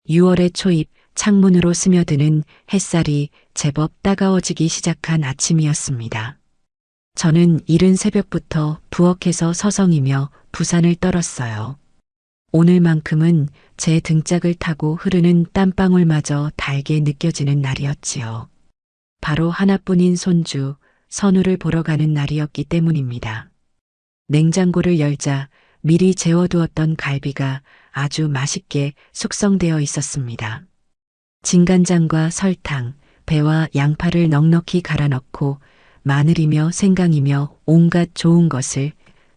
6월의 초입 창문으로 스며드는 햇살이 제법 따가워지기 시작한 아침이었습니다. 저는 이른 새벽부터 부엌에서 서성이며 부산을 떨었어요. 오늘만큼은 제 등짝을 타고 흐르는 땀방울마저 달게 느껴지는 날이었지요. 바로 하나뿐인 손주, 선우를 보러 가는 날이었기 때문입니다. 냉장고를 열자 미리 재워두었던 갈비가 아주 맛있게 숙성되어 있었습니다. 진간장과 설탕, 배와 양파를 넉넉히 갈아 넣고 마늘이며 생강이며 온갖 좋은 것을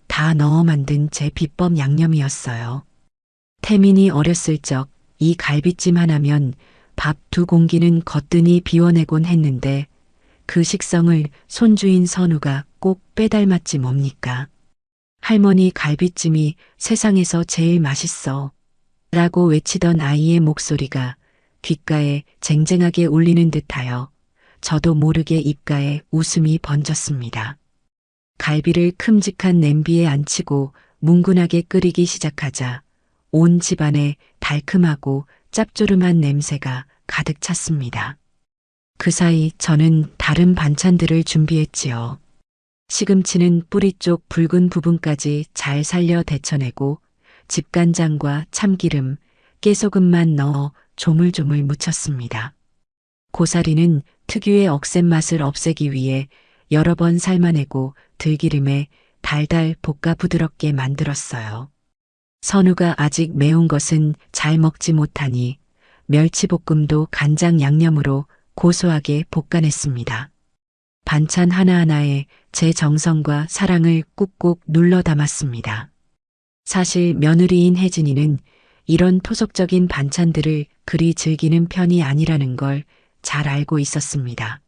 다 넣어 만든 제 비법 양념이었어요. 태민이 어렸을 적 이 갈비찜 하나면 밥 2공기는 거뜬히 비워내곤 했는데 그 식성을 손주인 선우가 꼭 빼닮았지 뭡니까? 할머니 갈비찜이 세상에서 제일 맛있어 라고 외치던 아이의 목소리가 귓가에 쟁쟁하게 울리는 듯하여 저도 모르게 입가에 웃음이 번졌습니다. 갈비를 큼직한 냄비에 앉히고 뭉근하게 끓이기 시작하자 온 집안에 달큼하고 짭조름한 냄새가 가득 찼습니다. 그 사이 저는 다른 반찬들을 준비했지요. 시금치는 뿌리 쪽 붉은 부분까지 잘 살려 데쳐내고 집간장과 참기름, 깨소금만 넣어 조물조물 무쳤습니다. 고사리는 특유의 억센 맛을 없애기 위해 여러 번 삶아내고 들기름에 달달 볶아 부드럽게 만들었어요. 선우가 아직 매운 것은 잘 먹지 못하니 멸치볶음도 간장 양념으로 고소하게 볶아냈습니다. 반찬 하나하나에 제 정성과 사랑을 꾹꾹 눌러 담았습니다. 사실 며느리인 혜진이는 이런 토속적인 반찬들을 그리 즐기는 편이 아니라는 걸 잘 알고 있었습니다.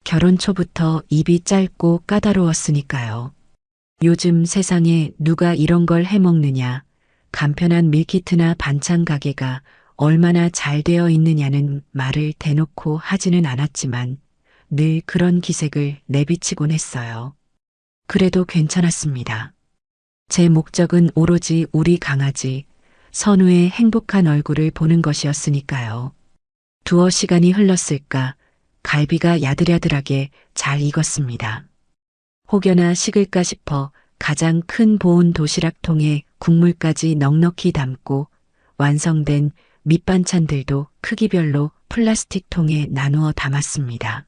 결혼 초부터 입이 짧고 까다로웠으니까요. 요즘 세상에 누가 이런 걸 해먹느냐, 간편한 밀키트나 반찬 가게가 얼마나 잘 되어 있느냐는 말을 대놓고 하지는 않았지만 늘 그런 기색을 내비치곤 했어요. 그래도 괜찮았습니다. 제 목적은 오로지 우리 강아지, 선우의 행복한 얼굴을 보는 것이었으니까요. 두어 시간이 흘렀을까 갈비가 야들야들하게 잘 익었습니다. 혹여나 식을까 싶어 가장 큰 보온 도시락통에 국물까지 넉넉히 담고 완성된 밑반찬들도 크기별로 플라스틱 통에 나누어 담았습니다.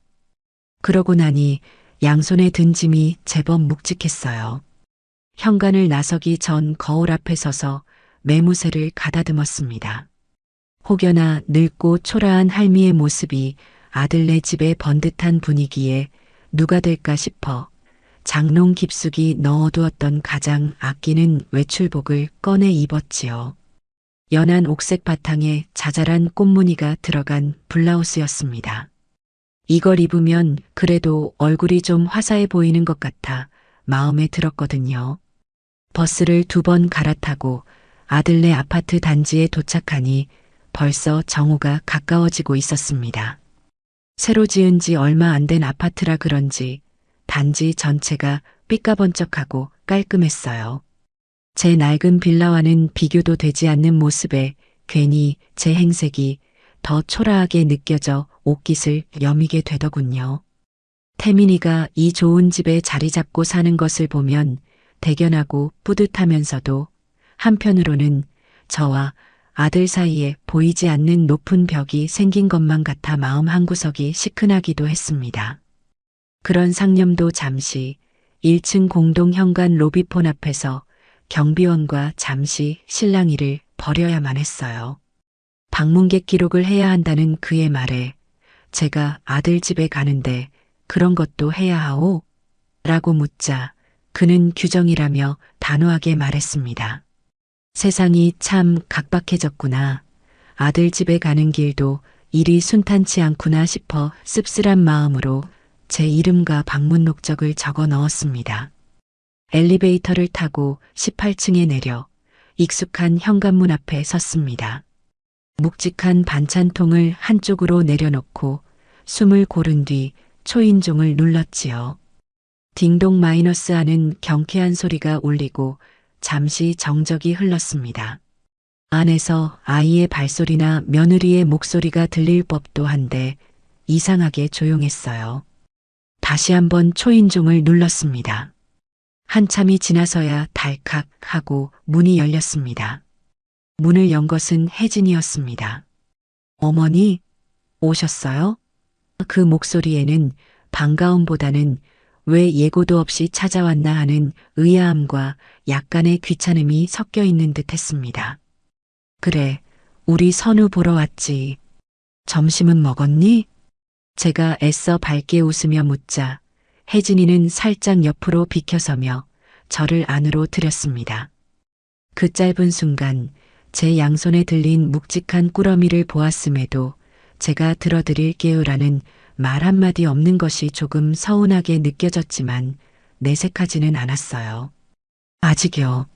그러고 나니 양손에 든 짐이 제법 묵직했어요. 현관을 나서기 전 거울 앞에 서서 매무새를 가다듬었습니다. 혹여나 늙고 초라한 할미의 모습이 아들네 집의 번듯한 분위기에 누가 될까 싶어 장롱 깊숙이 넣어두었던 가장 아끼는 외출복을 꺼내 입었지요. 연한 옥색 바탕에 자잘한 꽃무늬가 들어간 블라우스였습니다. 이걸 입으면 그래도 얼굴이 좀 화사해 보이는 것 같아 마음에 들었거든요. 버스를 2번 갈아타고 아들네 아파트 단지에 도착하니 벌써 정오가 가까워지고 있었습니다. 새로 지은 지 얼마 안 된 아파트라 그런지 단지 전체가 삐까번쩍하고 깔끔했어요. 제 낡은 빌라와는 비교도 되지 않는 모습에 괜히 제 행색이 더 초라하게 느껴져 옷깃을 여미게 되더군요. 태민이가 이 좋은 집에 자리 잡고 사는 것을 보면 대견하고 뿌듯하면서도 한편으로는 저와 아들 사이에 보이지 않는 높은 벽이 생긴 것만 같아 마음 한구석이 시큰하기도 했습니다. 그런 상념도 잠시 1층 공동 현관 로비폰 앞에서 경비원과 잠시 실랑이를 벌여야만 했어요. 방문객 기록을 해야 한다는 그의 말에 제가 아들 집에 가는데 그런 것도 해야 하오? 라고 묻자 그는 규정이라며 단호하게 말했습니다. 세상이 참 각박해졌구나. 아들 집에 가는 길도 일이 순탄치 않구나 싶어 씁쓸한 마음으로 제 이름과 방문 목적을 적어 넣었습니다. 엘리베이터를 타고 18층에 내려 익숙한 현관문 앞에 섰습니다. 묵직한 반찬통을 한쪽으로 내려놓고 숨을 고른 뒤 초인종을 눌렀지요. 딩동 마이너스 하는 경쾌한 소리가 울리고 잠시 정적이 흘렀습니다. 안에서 아이의 발소리나 며느리의 목소리가 들릴 법도 한데 이상하게 조용했어요. 다시 한번 초인종을 눌렀습니다. 한참이 지나서야 달칵 하고 문이 열렸습니다. 문을 연 것은 혜진이었습니다. 어머니, 오셨어요? 그 목소리에는 반가움보다는 왜 예고도 없이 찾아왔나 하는 의아함과 약간의 귀찮음이 섞여 있는 듯 했습니다. 그래, 우리 선우 보러 왔지. 점심은 먹었니? 제가 애써 밝게 웃으며 묻자 혜진이는 살짝 옆으로 비켜서며 저를 안으로 들였습니다. 그 짧은 순간 제 양손에 들린 묵직한 꾸러미를 보았음에도 제가 들어드릴게요라는 말 한마디 없는 것이 조금 서운하게 느껴졌지만 내색하지는 않았어요. 아직요.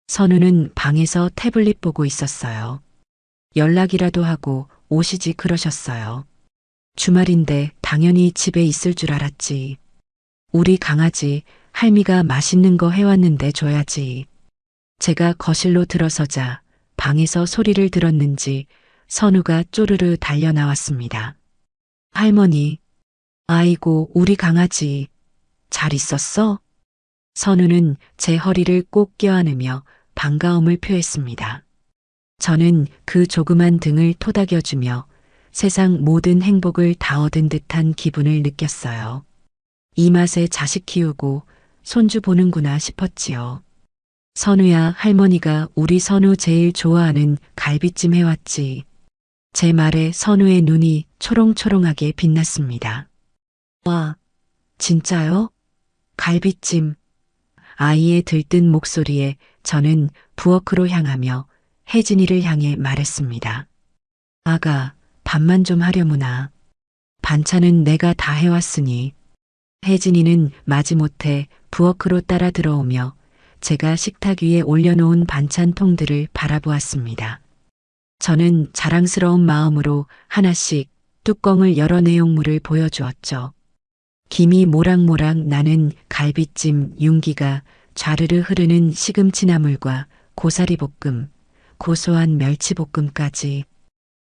선우는 방에서 태블릿 보고 있었어요. 연락이라도 하고 오시지 그러셨어요. 주말인데 당연히 집에 있을 줄 알았지. 우리 강아지 할미가 맛있는 거 해왔는데 줘야지. 제가 거실로 들어서자 방에서 소리를 들었는지 선우가 쪼르르 달려 나왔습니다. 할머니, 아이고 우리 강아지 잘 있었어? 선우는 제 허리를 꼭 껴안으며 반가움을 표했습니다. 저는 그 조그만 등을 토닥여주며 세상 모든 행복을 다 얻은 듯한 기분을 느꼈어요. 이 맛에 자식 키우고 손주 보는구나 싶었지요. 선우야, 할머니가 우리 선우 제일 좋아하는 갈비찜 해왔지. 제 말에 선우의 눈이 초롱초롱하게 빛났습니다. 와, 진짜요? 갈비찜. 아이의 들뜬 목소리에 저는 부엌으로 향하며 혜진이를 향해 말했습니다. 아가, 밥만 좀 하려무나. 반찬은 내가 다 해왔으니. 혜진이는 마지못해 부엌으로 따라 들어오며 제가 식탁 위에 올려놓은 반찬 통들을 바라보았습니다. 저는 자랑스러운 마음으로 하나씩 뚜껑을 열어 내용물을 보여주었죠. 김이 모락모락 나는 갈비찜 윤기가 좌르르 흐르는 시금치 나물과 고사리 볶음, 고소한 멸치 볶음까지.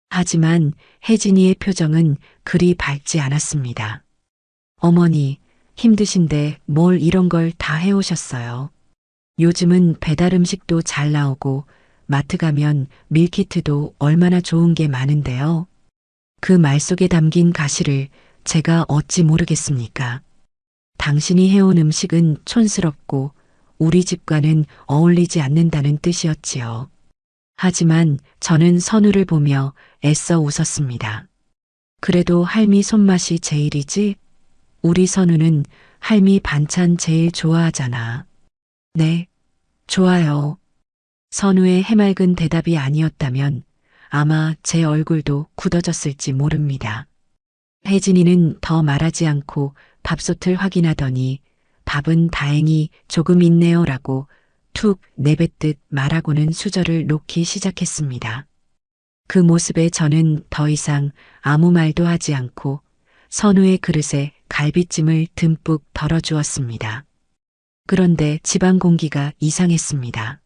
하지만 혜진이의 표정은 그리 밝지 않았습니다. 어머니, 힘드신데 뭘 이런 걸 다 해오셨어요. 요즘은 배달 음식도 잘 나오고 마트 가면 밀키트도 얼마나 좋은 게 많은데요. 그 말 속에 담긴 가시를 제가 어찌 모르겠습니까? 당신이 해온 음식은 촌스럽고 우리 집과는 어울리지 않는다는 뜻이었지요. 하지만 저는 선우를 보며 애써 웃었습니다. 그래도 할미 손맛이 제일이지? 우리 선우는 할미 반찬 제일 좋아하잖아. 네, 좋아요. 선우의 해맑은 대답이 아니었다면 아마 제 얼굴도 굳어졌을지 모릅니다. 혜진이는 더 말하지 않고 밥솥을 확인하더니 밥은 다행히 조금 있네요라고 툭 내뱉듯 말하고는 수저를 놓기 시작했습니다. 그 모습에 저는 더 이상 아무 말도 하지 않고 선우의 그릇에 갈비찜을 듬뿍 덜어주었습니다. 그런데 집안 공기가 이상했습니다.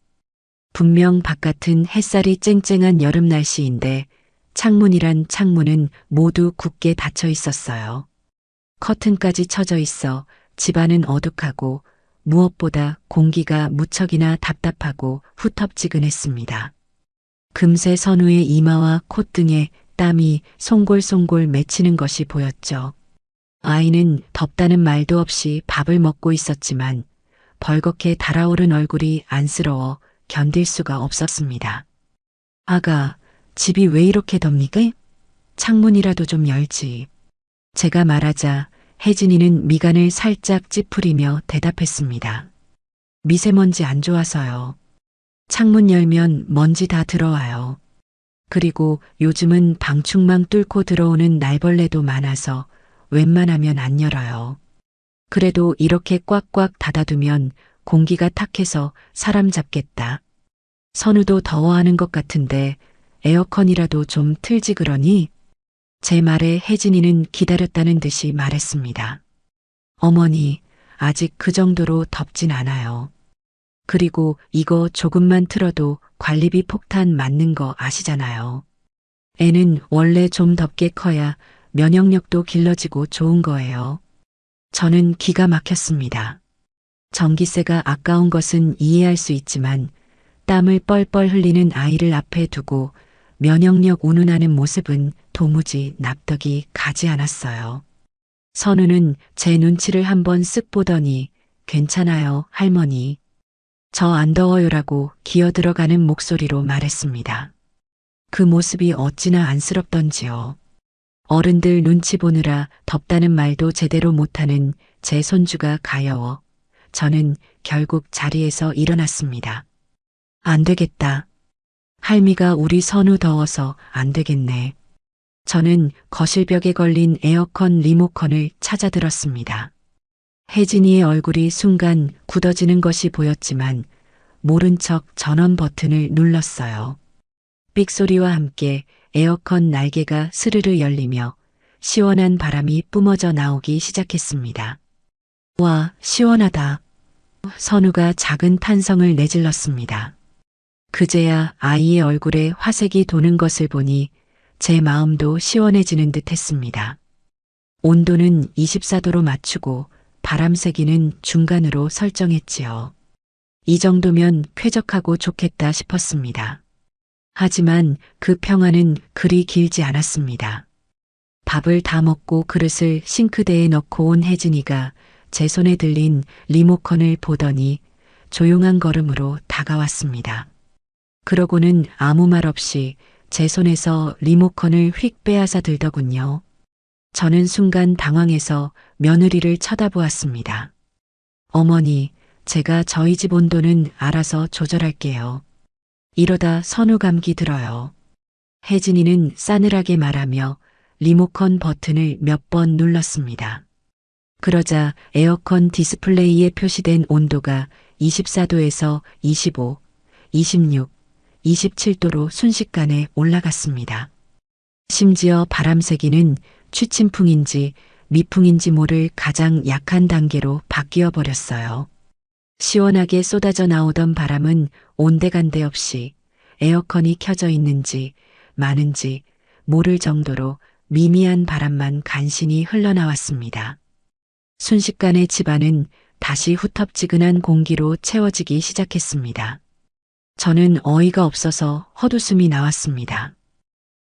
분명 바깥은 햇살이 쨍쨍한 여름 날씨인데 창문이란 창문은 모두 굳게 닫혀 있었어요. 커튼까지 쳐져 있어 집안은 어둑하고 무엇보다 공기가 무척이나 답답하고 후텁지근했습니다. 금세 선우의 이마와 콧등에 땀이 송골송골 맺히는 것이 보였죠. 아이는 덥다는 말도 없이 밥을 먹고 있었지만 벌겋게 달아오른 얼굴이 안쓰러워 견딜 수가 없었습니다. 아가, 집이 왜 이렇게 덥니까? 창문이라도 좀 열지. 제가 말하자 혜진이는 미간을 살짝 찌푸리며 대답했습니다. 미세먼지 안 좋아서요. 창문 열면 먼지 다 들어와요. 그리고 요즘은 방충망 뚫고 들어오는 날벌레도 많아서 웬만하면 안 열어요. 그래도 이렇게 꽉꽉 닫아두면 공기가 탁해서 사람 잡겠다. 선우도 더워하는 것 같은데 에어컨이라도 좀 틀지 그러니? 제 말에 혜진이는 기다렸다는 듯이 말했습니다. 어머니, 아직 그 정도로 덥진 않아요. 그리고 이거 조금만 틀어도 관리비 폭탄 맞는 거 아시잖아요. 애는 원래 좀 덥게 커야 면역력도 길러지고 좋은 거예요. 저는 기가 막혔습니다. 전기세가 아까운 것은 이해할 수 있지만 땀을 뻘뻘 흘리는 아이를 앞에 두고 면역력 운운하는 모습은 도무지 납득이 가지 않았어요. 선우는 제 눈치를 한번 쓱 보더니 괜찮아요, 할머니. 저 안 더워요라고 기어들어가는 목소리로 말했습니다. 그 모습이 어찌나 안쓰럽던지요. 어른들 눈치 보느라 덥다는 말도 제대로 못하는 제 손주가 가여워 저는 결국 자리에서 일어났습니다. 안 되겠다. 할미가 우리 선우 더워서 안 되겠네. 저는 거실벽에 걸린 에어컨 리모컨을 찾아들었습니다. 혜진이의 얼굴이 순간 굳어지는 것이 보였지만 모른 척 전원 버튼을 눌렀어요. 삑소리와 함께 에어컨 날개가 스르르 열리며 시원한 바람이 뿜어져 나오기 시작했습니다. 와, 시원하다. 선우가 작은 탄성을 내질렀습니다. 그제야 아이의 얼굴에 화색이 도는 것을 보니 제 마음도 시원해지는 듯 했습니다. 온도는 24도로 맞추고 바람 세기는 중간으로 설정했지요. 이 정도면 쾌적하고 좋겠다 싶었습니다. 하지만 그 평화는 그리 길지 않았습니다. 밥을 다 먹고 그릇을 싱크대에 넣고 온 혜진이가 제 손에 들린 리모컨을 보더니 조용한 걸음으로 다가왔습니다. 그러고는 아무 말 없이 제 손에서 리모컨을 휙 빼앗아 들더군요. 저는 순간 당황해서 며느리를 쳐다보았습니다. 어머니, 제가 저희 집 온도는 알아서 조절할게요. 이러다 선우 감기 들어요. 혜진이는 싸늘하게 말하며 리모컨 버튼을 몇 번 눌렀습니다. 그러자 에어컨 디스플레이에 표시된 온도가 24도에서 25, 26, 27도로 순식간에 올라갔습니다. 심지어 바람 세기는 취침풍인지 미풍인지 모를 가장 약한 단계로 바뀌어 버렸어요. 시원하게 쏟아져 나오던 바람은 온데간데 없이 에어컨이 켜져 있는지 마는지 모를 정도로 미미한 바람만 간신히 흘러나왔습니다. 순식간에 집안은 다시 후텁지근한 공기로 채워지기 시작했습니다. 저는 어이가 없어서 헛웃음이 나왔습니다.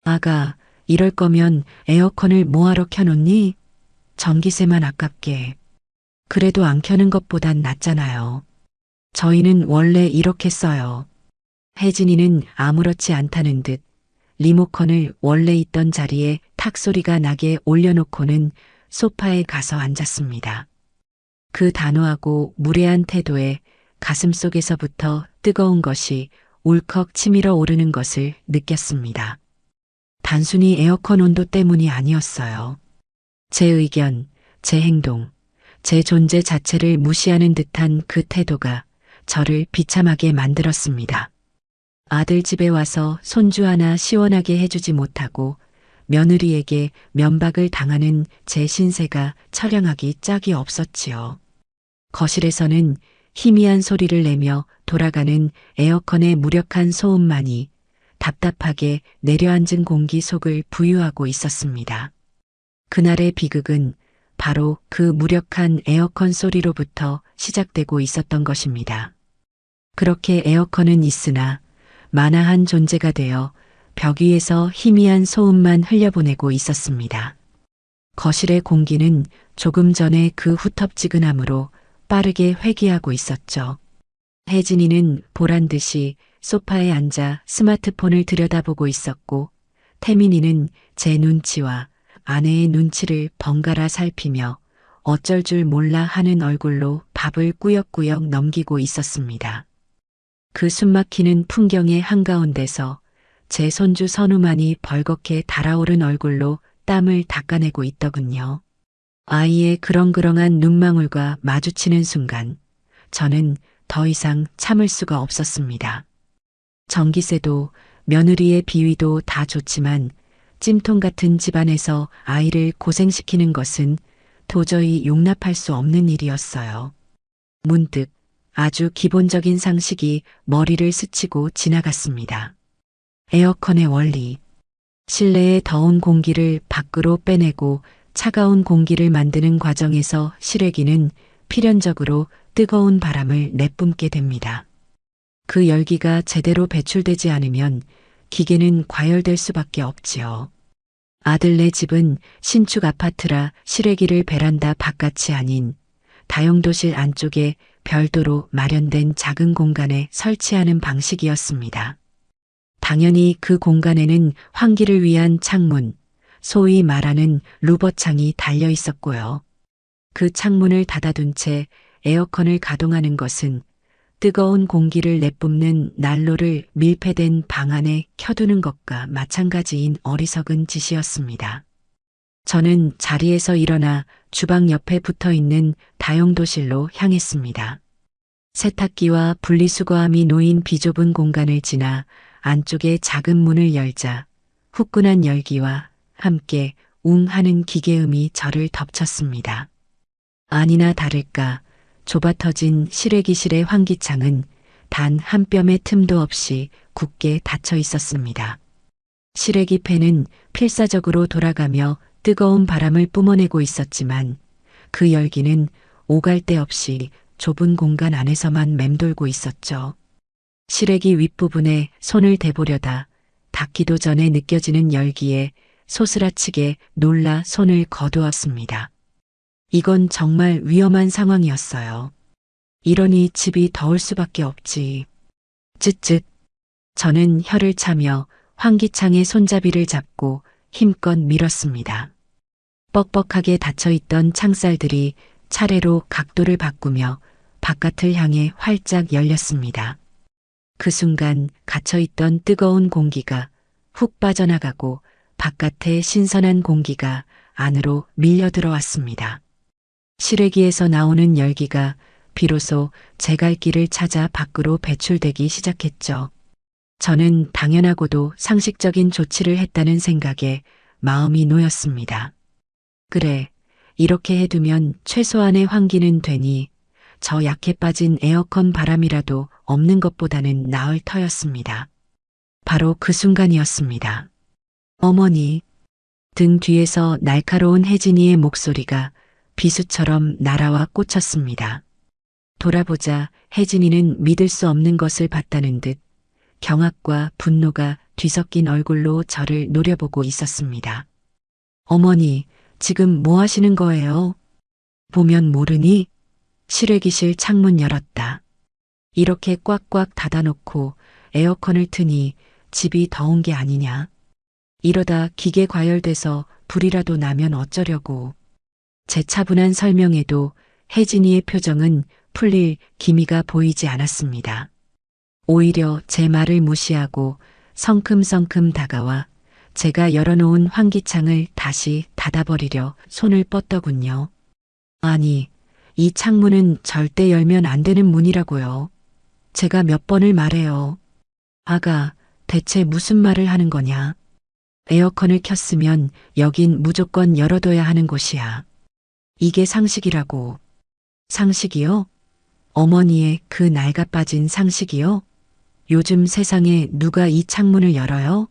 아가, 이럴 거면 에어컨을 뭐하러 켜놓니? 전기세만 아깝게. 그래도 안 켜는 것보단 낫잖아요. 저희는 원래 이렇게 써요. 혜진이는 아무렇지 않다는 듯 리모컨을 원래 있던 자리에 탁 소리가 나게 올려놓고는 소파에 가서 앉았습니다. 그 단호하고 무례한 태도에 가슴속에서부터 뜨거운 것이 울컥 치밀어 오르는 것을 느꼈습니다. 단순히 에어컨 온도 때문이 아니었어요. 제 의견, 제 행동, 제 존재 자체를 무시하는 듯한 그 태도가 저를 비참하게 만들었습니다. 아들 집에 와서 손주 하나 시원하게 해주지 못하고 며느리에게 면박을 당하는 제 신세가 처량하기 짝이 없었지요. 거실에서는 희미한 소리를 내며 돌아가는 에어컨의 무력한 소음만이 답답하게 내려앉은 공기 속을 부유하고 있었습니다. 그날의 비극은 바로 그 무력한 에어컨 소리로부터 시작되고 있었던 것입니다. 그렇게 에어컨은 있으나 만화한 존재가 되어 벽 위에서 희미한 소음만 흘려보내고 있었습니다. 거실의 공기는 조금 전에 그 후텁지근함으로 빠르게 회귀하고 있었죠. 혜진이는 보란 듯이 소파에 앉아 스마트폰을 들여다보고 있었고 태민이는 제 눈치와 아내의 눈치를 번갈아 살피며 어쩔 줄 몰라 하는 얼굴로 밥을 꾸역꾸역 넘기고 있었습니다. 그 숨막히는 풍경의 한가운데서 제 손주 선우만이 벌겋게 달아오른 얼굴로 땀을 닦아내고 있더군요. 아이의 그렁그렁한 눈망울과 마주치는 순간 저는 더 이상 참을 수가 없었습니다. 전기세도 며느리의 비위도 다 좋지만 찜통 같은 집안에서 아이를 고생시키는 것은 도저히 용납할 수 없는 일이었어요. 문득 아주 기본적인 상식이 머리를 스치고 지나갔습니다. 에어컨의 원리. 실내의 더운 공기를 밖으로 빼내고 차가운 공기를 만드는 과정에서 실외기는 필연적으로 뜨거운 바람을 내뿜게 됩니다. 그 열기가 제대로 배출되지 않으면 기계는 과열될 수밖에 없지요. 아들네 집은 신축 아파트라 실외기를 베란다 바깥이 아닌 다용도실 안쪽에 별도로 마련된 작은 공간에 설치하는 방식이었습니다. 당연히 그 공간에는 환기를 위한 창문, 소위 말하는 루버창이 달려 있었고요. 그 창문을 닫아둔 채 에어컨을 가동하는 것은 뜨거운 공기를 내뿜는 난로를 밀폐된 방 안에 켜두는 것과 마찬가지인 어리석은 짓이었습니다. 저는 자리에서 일어나 주방 옆에 붙어 있는 다용도실로 향했습니다. 세탁기와 분리수거함이 놓인 비좁은 공간을 지나 안쪽에 작은 문을 열자 후끈한 열기와 함께 웅 하는 기계음이 저를 덮쳤습니다. 아니나 다를까 좁아터진 실외기실의 환기창은 단 한 뼘의 틈도 없이 굳게 닫혀 있었습니다. 실외기 팬은 필사적으로 돌아가며 뜨거운 바람을 뿜어내고 있었지만 그 열기는 오갈 데 없이 좁은 공간 안에서만 맴돌고 있었죠. 실외기 윗부분에 손을 대보려다 닿기도 전에 느껴지는 열기에 소스라치게 놀라 손을 거두었습니다. 이건 정말 위험한 상황이었어요. 이러니 집이 더울 수밖에 없지. 쯧쯧. 저는 혀를 차며 환기창의 손잡이를 잡고 힘껏 밀었습니다. 뻑뻑하게 닫혀있던 창살들이 차례로 각도를 바꾸며 바깥을 향해 활짝 열렸습니다. 그 순간 갇혀있던 뜨거운 공기가 훅 빠져나가고 바깥의 신선한 공기가 안으로 밀려 들어왔습니다. 실외기에서 나오는 열기가 비로소 제 갈 길을 찾아 밖으로 배출되기 시작했죠. 저는 당연하고도 상식적인 조치를 했다는 생각에 마음이 놓였습니다. 그래, 이렇게 해두면 최소한의 환기는 되니 저 약해 빠진 에어컨 바람이라도 없는 것보다는 나을 터였습니다. 바로 그 순간이었습니다. 어머니, 등 뒤에서 날카로운 혜진이의 목소리가 비수처럼 날아와 꽂혔습니다. 돌아보자 혜진이는 믿을 수 없는 것을 봤다는 듯 경악과 분노가 뒤섞인 얼굴로 저를 노려보고 있었습니다. 어머니, 지금 뭐 하시는 거예요? 보면 모르니? 실외기실 창문 열었다. 이렇게 꽉꽉 닫아놓고 에어컨을 트니 집이 더운 게 아니냐? 이러다 기계 과열돼서 불이라도 나면 어쩌려고. 제 차분한 설명에도 혜진이의 표정은 풀릴 기미가 보이지 않았습니다. 오히려 제 말을 무시하고 성큼성큼 다가와 제가 열어놓은 환기창을 다시 닫아버리려 손을 뻗더군요. 아니, 이 창문은 절대 열면 안 되는 문이라고요. 제가 몇 번을 말해요. 아가, 대체 무슨 말을 하는 거냐? 에어컨을 켰으면 여긴 무조건 열어둬야 하는 곳이야. 이게 상식이라고. 상식이요? 어머니의 그 낡아 빠진 상식이요? 요즘 세상에 누가 이 창문을 열어요?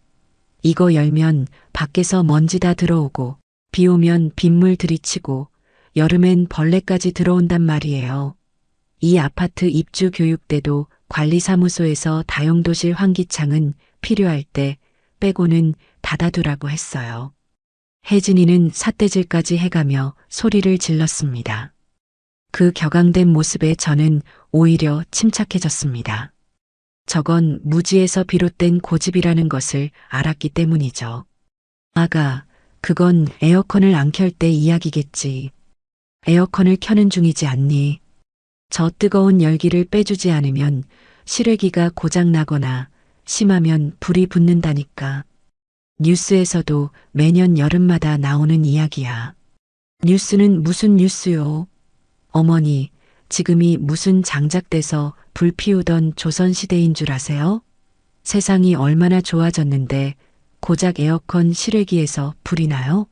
이거 열면 밖에서 먼지 다 들어오고 비 오면 빗물 들이치고 여름엔 벌레까지 들어온단 말이에요. 이 아파트 입주 교육 때도 관리사무소에서 다용도실 환기창은 필요할 때 빼고는 닫아두라고 했어요. 혜진이는 삿대질까지 해가며 소리를 질렀습니다. 그 격앙된 모습에 저는 오히려 침착해졌습니다. 저건 무지에서 비롯된 고집이라는 것을 알았기 때문이죠. 아가, 그건 에어컨을 안 켤 때 이야기겠지. 에어컨을 켜는 중이지 않니? 저 뜨거운 열기를 빼주지 않으면 실외기가 고장 나거나 심하면 불이 붙는다니까. 뉴스에서도 매년 여름마다 나오는 이야기야. 뉴스는 무슨 뉴스요? 어머니, 지금이 무슨 장작돼서 불 피우던 조선시대인 줄 아세요? 세상이 얼마나 좋아졌는데 고작 에어컨 실외기에서 불이 나요?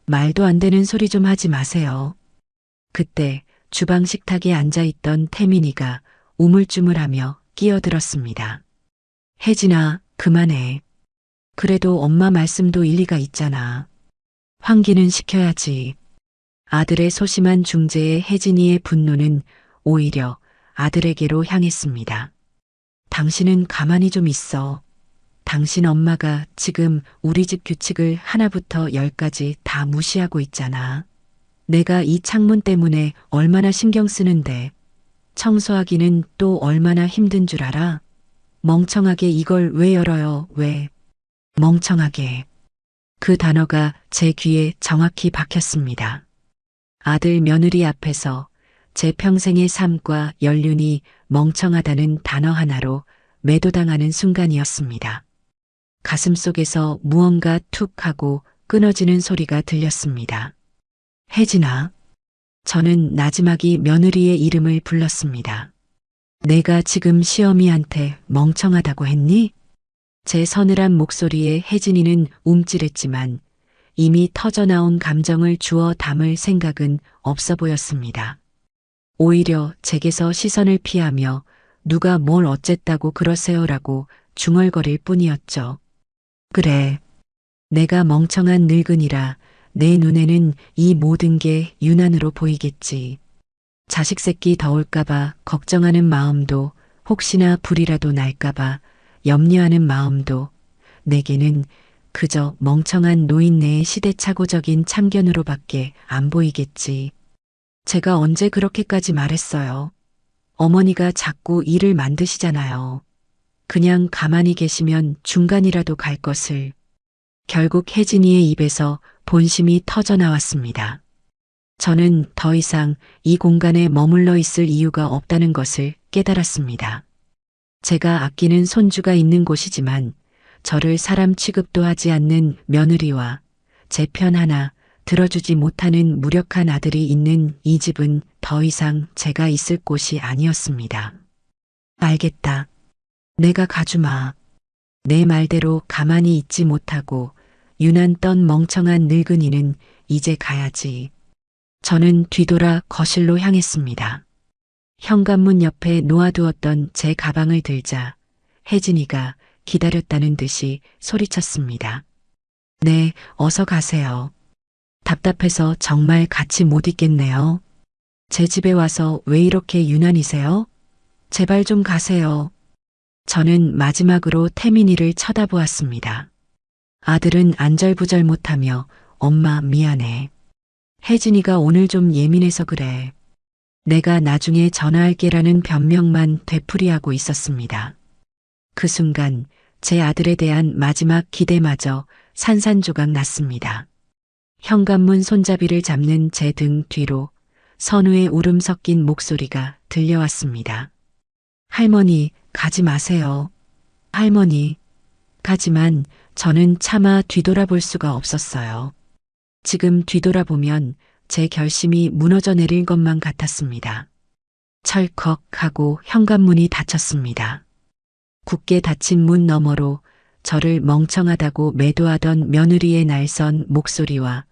말도 안 되는 소리 좀 하지 마세요. 그때 주방 식탁에 앉아있던 태민이가 우물쭈물하며 끼어들었습니다. 혜진아, 그만해. 그래도 엄마 말씀도 일리가 있잖아. 환기는 시켜야지. 아들의 소심한 중재에 혜진이의 분노는 오히려 아들에게로 향했습니다. 당신은 가만히 좀 있어. 당신 엄마가 지금 우리 집 규칙을 하나부터 열까지 다 무시하고 있잖아. 내가 이 창문 때문에 얼마나 신경 쓰는데 청소하기는 또 얼마나 힘든 줄 알아? 멍청하게 이걸 왜 열어요? 왜? 멍청하게. 그 단어가 제 귀에 정확히 박혔습니다. 아들 며느리 앞에서 제 평생의 삶과 연륜이 멍청하다는 단어 하나로 매도당하는 순간이었습니다. 가슴속에서 무언가 툭 하고 끊어지는 소리가 들렸습니다. 혜진아. 저는 나지막이 며느리의 이름을 불렀습니다. 내가 지금 시어미한테 멍청하다고 했니? 제 서늘한 목소리에 혜진이는 움찔했지만 이미 터져나온 감정을 주워 담을 생각은 없어 보였습니다. 오히려 제게서 시선을 피하며 누가 뭘 어쨌다고 그러세요라고 중얼거릴 뿐이었죠. 그래. 내가 멍청한 늙은이라 내 눈에는 이 모든 게 유난으로 보이겠지. 자식 새끼 더울까봐 걱정하는 마음도 혹시나 불이라도 날까봐 염려하는 마음도 내게는 그저 멍청한 노인네의 시대착오적인 참견으로밖에 안 보이겠지. 제가 언제 그렇게까지 말했어요. 어머니가 자꾸 일을 만드시잖아요. 그냥 가만히 계시면 중간이라도 갈 것을. 결국 혜진이의 입에서 본심이 터져나왔습니다. 저는 더 이상 이 공간에 머물러 있을 이유가 없다는 것을 깨달았습니다. 제가 아끼는 손주가 있는 곳이지만 저를 사람 취급도 하지 않는 며느리와 제 편 하나 들어주지 못하는 무력한 아들이 있는 이 집은 더 이상 제가 있을 곳이 아니었습니다. 알겠다. 내가 가주마. 내 말대로 가만히 있지 못하고 유난 떤 멍청한 늙은이는 이제 가야지. 저는 뒤돌아 거실로 향했습니다. 현관문 옆에 놓아두었던 제 가방을 들자 혜진이가 기다렸다는 듯이 소리쳤습니다. 네, 어서 가세요. 답답해서 정말 같이 못 있겠네요. 제 집에 와서 왜 이렇게 유난이세요? 제발 좀 가세요. 저는 마지막으로 태민이를 쳐다보았습니다. 아들은 안절부절 못하며 엄마 미안해. 혜진이가 오늘 좀 예민해서 그래. 내가 나중에 전화할게라는 변명만 되풀이하고 있었습니다. 그 순간 제 아들에 대한 마지막 기대마저 산산조각 났습니다. 현관문 손잡이를 잡는 제 등 뒤로 선우의 울음 섞인 목소리가 들려왔습니다. 할머니, 가지 마세요. 할머니. 하지만 저는 차마 뒤돌아볼 수가 없었어요. 지금 뒤돌아보면 제 결심이 무너져 내릴 것만 같았습니다. 철컥 하고 현관문이 닫혔습니다. 굳게 닫힌 문 너머로 저를 멍청하다고 매도하던 며느리의 날선 목소리와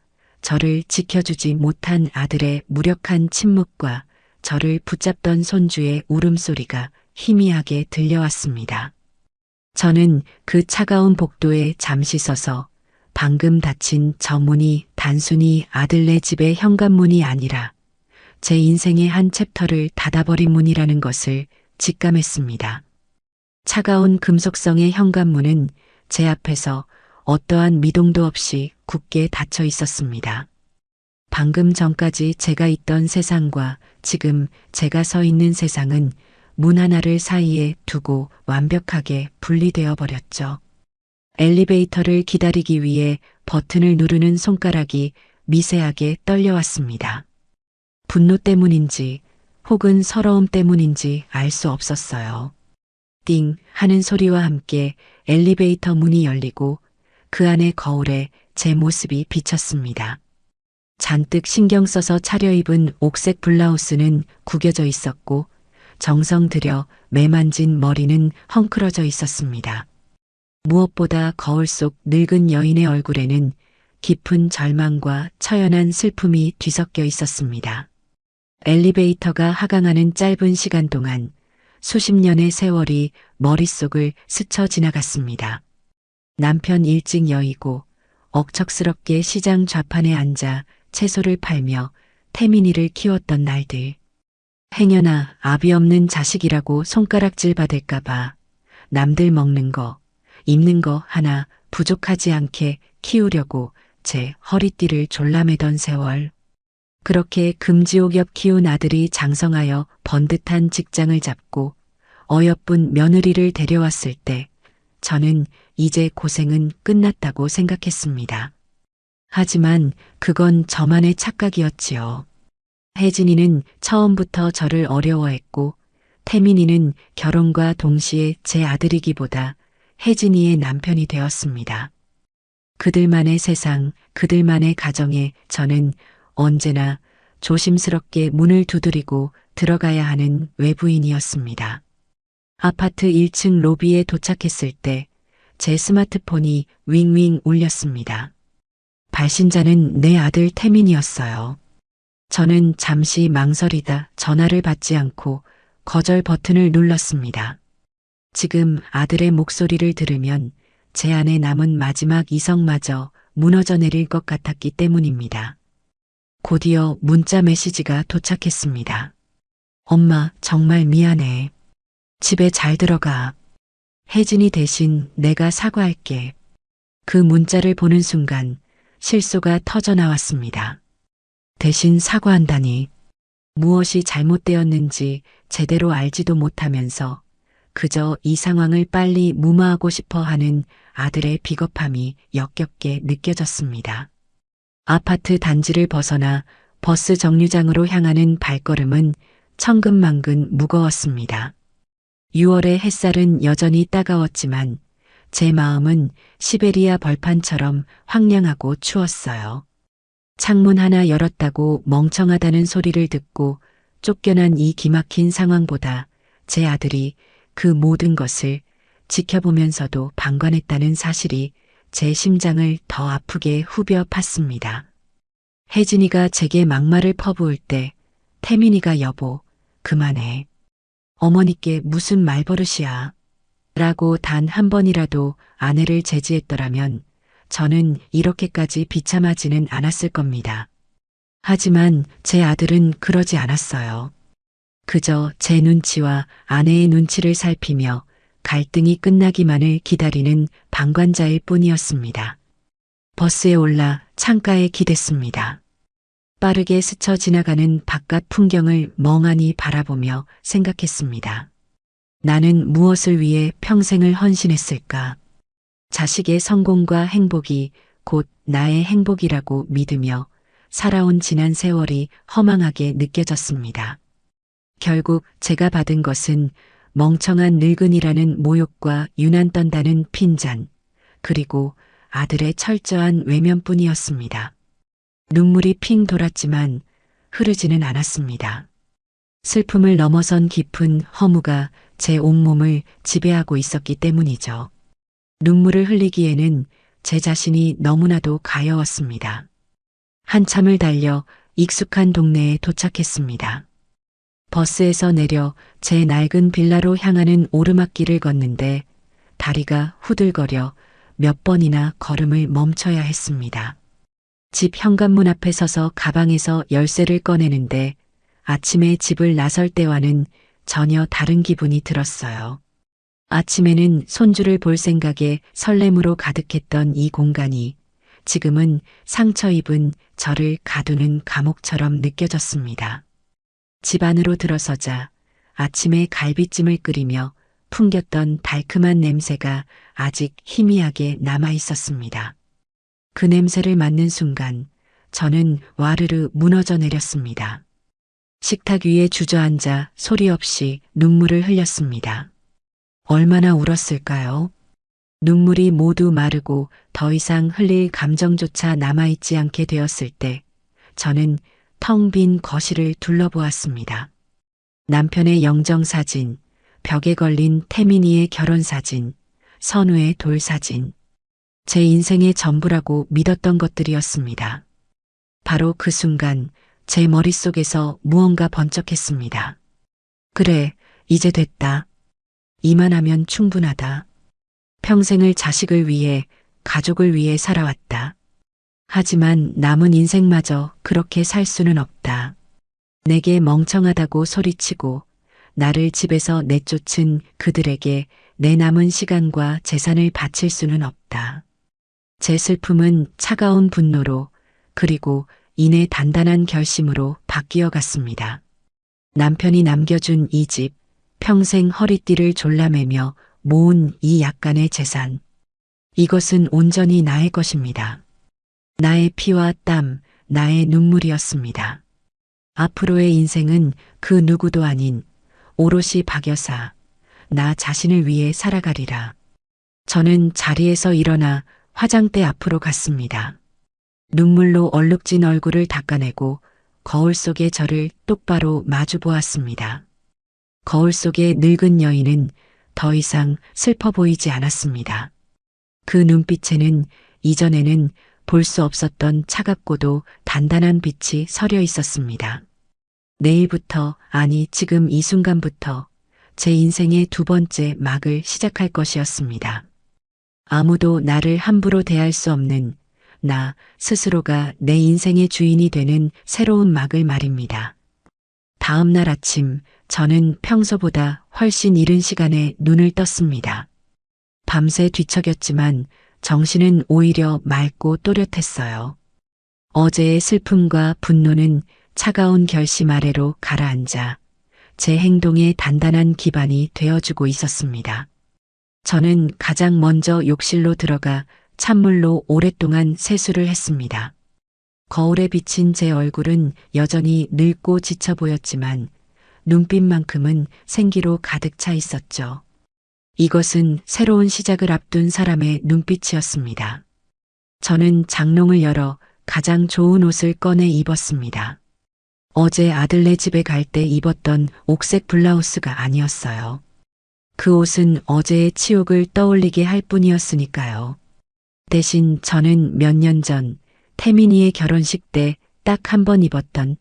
저를 지켜주지 못한 아들의 무력한 침묵과 저를 붙잡던 손주의 울음소리가 희미하게 들려왔습니다. 저는 그 차가운 복도에 잠시 서서 방금 닫힌 저 문이 단순히 아들네 집의 현관문이 아니라 제 인생의 한 챕터를 닫아버린 문이라는 것을 직감했습니다. 차가운 금속성의 현관문은 제 앞에서 어떠한 미동도 없이 굳게 닫혀 있었습니다. 방금 전까지 제가 있던 세상과 지금 제가 서 있는 세상은 문 하나를 사이에 두고 완벽하게 분리되어 버렸죠. 엘리베이터를 기다리기 위해 버튼을 누르는 손가락이 미세하게 떨려왔습니다. 분노 때문인지 혹은 서러움 때문인지 알 수 없었어요. 띵 하는 소리와 함께 엘리베이터 문이 열리고 그 안의 거울에 제 모습이 비쳤습니다. 잔뜩 신경 써서 차려입은 옥색 블라우스는 구겨져 있었고 정성 들여 매만진 머리는 헝클어져 있었습니다. 무엇보다 거울 속 늙은 여인의 얼굴에는 깊은 절망과 처연한 슬픔이 뒤섞여 있었습니다. 엘리베이터가 하강하는 짧은 시간 동안 수십 년의 세월이 머릿속을 스쳐 지나갔습니다. 남편 일찍 여의고 억척스럽게 시장 좌판에 앉아 채소를 팔며 태민이를 키웠던 날들. 행여나 아비 없는 자식이라고 손가락질 받을까봐 남들 먹는 거, 입는 거 하나 부족하지 않게 키우려고 제 허리띠를 졸라매던 세월. 그렇게 금지옥엽 키운 아들이 장성하여 번듯한 직장을 잡고 어여쁜 며느리를 데려왔을 때 저는 이제 고생은 끝났다고 생각했습니다. 하지만 그건 저만의 착각이었지요. 혜진이는 처음부터 저를 어려워했고 태민이는 결혼과 동시에 제 아들이기보다 혜진이의 남편이 되었습니다. 그들만의 세상, 그들만의 가정에 저는 언제나 조심스럽게 문을 두드리고 들어가야 하는 외부인이었습니다. 아파트 1층 로비에 도착했을 때 제 스마트폰이 윙윙 울렸습니다. 발신자는 내 아들 태민이었어요. 저는 잠시 망설이다 전화를 받지 않고 거절 버튼을 눌렀습니다. 지금 아들의 목소리를 들으면 제 안에 남은 마지막 이성마저 무너져 내릴 것 같았기 때문입니다. 곧이어 문자 메시지가 도착했습니다. 엄마, 정말 미안해. 집에 잘 들어가. 혜진이 대신 내가 사과할게. 그 문자를 보는 순간 실소가 터져 나왔습니다. 대신 사과한다니. 무엇이 잘못되었는지 제대로 알지도 못하면서 그저 이 상황을 빨리 무마하고 싶어 하는 아들의 비겁함이 역겹게 느껴졌습니다. 아파트 단지를 벗어나 버스 정류장으로 향하는 발걸음은 천근만근 무거웠습니다. 6월의 햇살은 여전히 따가웠지만 제 마음은 시베리아 벌판처럼 황량하고 추웠어요. 창문 하나 열었다고 멍청하다는 소리를 듣고 쫓겨난 이 기막힌 상황보다 제 아들이 그 모든 것을 지켜보면서도 방관했다는 사실이 제 심장을 더 아프게 후벼 팠습니다. 혜진이가 제게 막말을 퍼부을 때 태민이가 여보, 그만해. 어머니께 무슨 말버릇이야. 라고 단 한 번이라도 아내를 제지했더라면 저는 이렇게까지 비참하지는 않았을 겁니다. 하지만 제 아들은 그러지 않았어요. 그저 제 눈치와 아내의 눈치를 살피며 갈등이 끝나기만을 기다리는 방관자일 뿐이었습니다. 버스에 올라 창가에 기댔습니다. 빠르게 스쳐 지나가는 바깥 풍경을 멍하니 바라보며 생각했습니다. 나는 무엇을 위해 평생을 헌신했을까? 자식의 성공과 행복이 곧 나의 행복이라고 믿으며 살아온 지난 세월이 허망하게 느껴졌습니다. 결국 제가 받은 것은 멍청한 늙은이라는 모욕과 유난 떤다는 핀잔, 그리고 아들의 철저한 외면뿐이었습니다. 눈물이 핑 돌았지만 흐르지는 않았습니다. 슬픔을 넘어선 깊은 허무가 제 온몸을 지배하고 있었기 때문이죠. 눈물을 흘리기에는 제 자신이 너무나도 가여웠습니다. 한참을 달려 익숙한 동네에 도착했습니다. 버스에서 내려 제 낡은 빌라로 향하는 오르막길을 걷는데 다리가 후들거려 몇 번이나 걸음을 멈춰야 했습니다. 집 현관문 앞에 서서 가방에서 열쇠를 꺼내는데 아침에 집을 나설 때와는 전혀 다른 기분이 들었어요. 아침에는 손주를 볼 생각에 설렘으로 가득했던 이 공간이 지금은 상처 입은 저를 가두는 감옥처럼 느껴졌습니다. 집 안으로 들어서자 아침에 갈비찜을 끓이며 풍겼던 달큼한 냄새가 아직 희미하게 남아 있었습니다. 그 냄새를 맡는 순간 저는 와르르 무너져 내렸습니다. 식탁 위에 주저앉아 소리 없이 눈물을 흘렸습니다. 얼마나 울었을까요? 눈물이 모두 마르고 더 이상 흘릴 감정조차 남아있지 않게 되었을 때 저는 텅 빈 거실을 둘러보았습니다. 남편의 영정사진, 벽에 걸린 태민이의 결혼사진, 선우의 돌사진. 제 인생의 전부라고 믿었던 것들이었습니다. 바로 그 순간 제 머릿속에서 무언가 번쩍했습니다. 그래, 이제 됐다. 이만하면 충분하다. 평생을 자식을 위해, 가족을 위해 살아왔다. 하지만 남은 인생마저 그렇게 살 수는 없다. 내게 멍청하다고 소리치고 나를 집에서 내쫓은 그들에게 내 남은 시간과 재산을 바칠 수는 없다. 제 슬픔은 차가운 분노로 그리고 이내 단단한 결심으로 바뀌어 갔습니다. 남편이 남겨준 이 집, 평생 허리띠를 졸라매며 모은 이 약간의 재산. 이것은 온전히 나의 것입니다. 나의 피와 땀, 나의 눈물이었습니다. 앞으로의 인생은 그 누구도 아닌 오롯이 박 여사, 나 자신을 위해 살아가리라. 저는 자리에서 일어나 화장대 앞으로 갔습니다. 눈물로 얼룩진 얼굴을 닦아내고 거울 속의 저를 똑바로 마주 보았습니다. 거울 속의 늙은 여인은 더 이상 슬퍼 보이지 않았습니다. 그 눈빛에는 이전에는 볼 수 없었던 차갑고도 단단한 빛이 서려 있었습니다. 내일부터, 아니 지금 이 순간부터 제 인생의 두 번째 막을 시작할 것이었습니다. 아무도 나를 함부로 대할 수 없는 나 스스로가 내 인생의 주인이 되는 새로운 막을 말입니다. 다음 날 아침 저는 평소보다 훨씬 이른 시간에 눈을 떴습니다. 밤새 뒤척였지만 정신은 오히려 맑고 또렷했어요. 어제의 슬픔과 분노는 차가운 결심 아래로 가라앉아 제 행동의 단단한 기반이 되어주고 있었습니다. 저는 가장 먼저 욕실로 들어가 찬물로 오랫동안 세수를 했습니다. 거울에 비친 제 얼굴은 여전히 늙고 지쳐 보였지만 눈빛만큼은 생기로 가득 차 있었죠. 이것은 새로운 시작을 앞둔 사람의 눈빛이었습니다. 저는 장롱을 열어 가장 좋은 옷을 꺼내 입었습니다. 어제 아들네 집에 갈 때 입었던 옥색 블라우스가 아니었어요. 그 옷은 어제의 치욕을 떠올리게 할 뿐이었으니까요. 대신 저는 몇 년 전 태민이의 결혼식 때 딱 한 번 입었던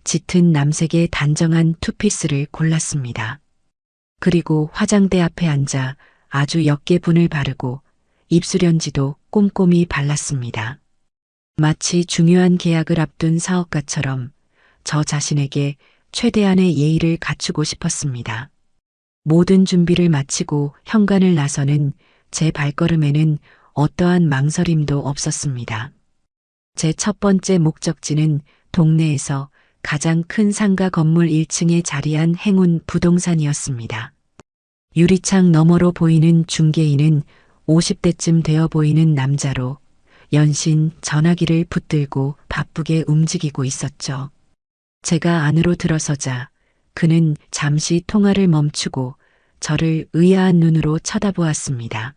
짙은 남색의 단정한 투피스를 골랐습니다. 그리고 화장대 앞에 앉아 아주 옅게 분을 바르고 입술연지도 꼼꼼히 발랐습니다. 마치 중요한 계약을 앞둔 사업가처럼 저 자신에게 최대한의 예의를 갖추고 싶었습니다. 모든 준비를 마치고 현관을 나서는 제 발걸음에는 어떠한 망설임도 없었습니다. 제 첫 번째 목적지는 동네에서 가장 큰 상가 건물 1층에 자리한 행운 부동산이었습니다. 유리창 너머로 보이는 중개인은 50대쯤 되어 보이는 남자로 연신 전화기를 붙들고 바쁘게 움직이고 있었죠. 제가 안으로 들어서자 그는 잠시 통화를 멈추고 저를 의아한 눈으로 쳐다보았습니다.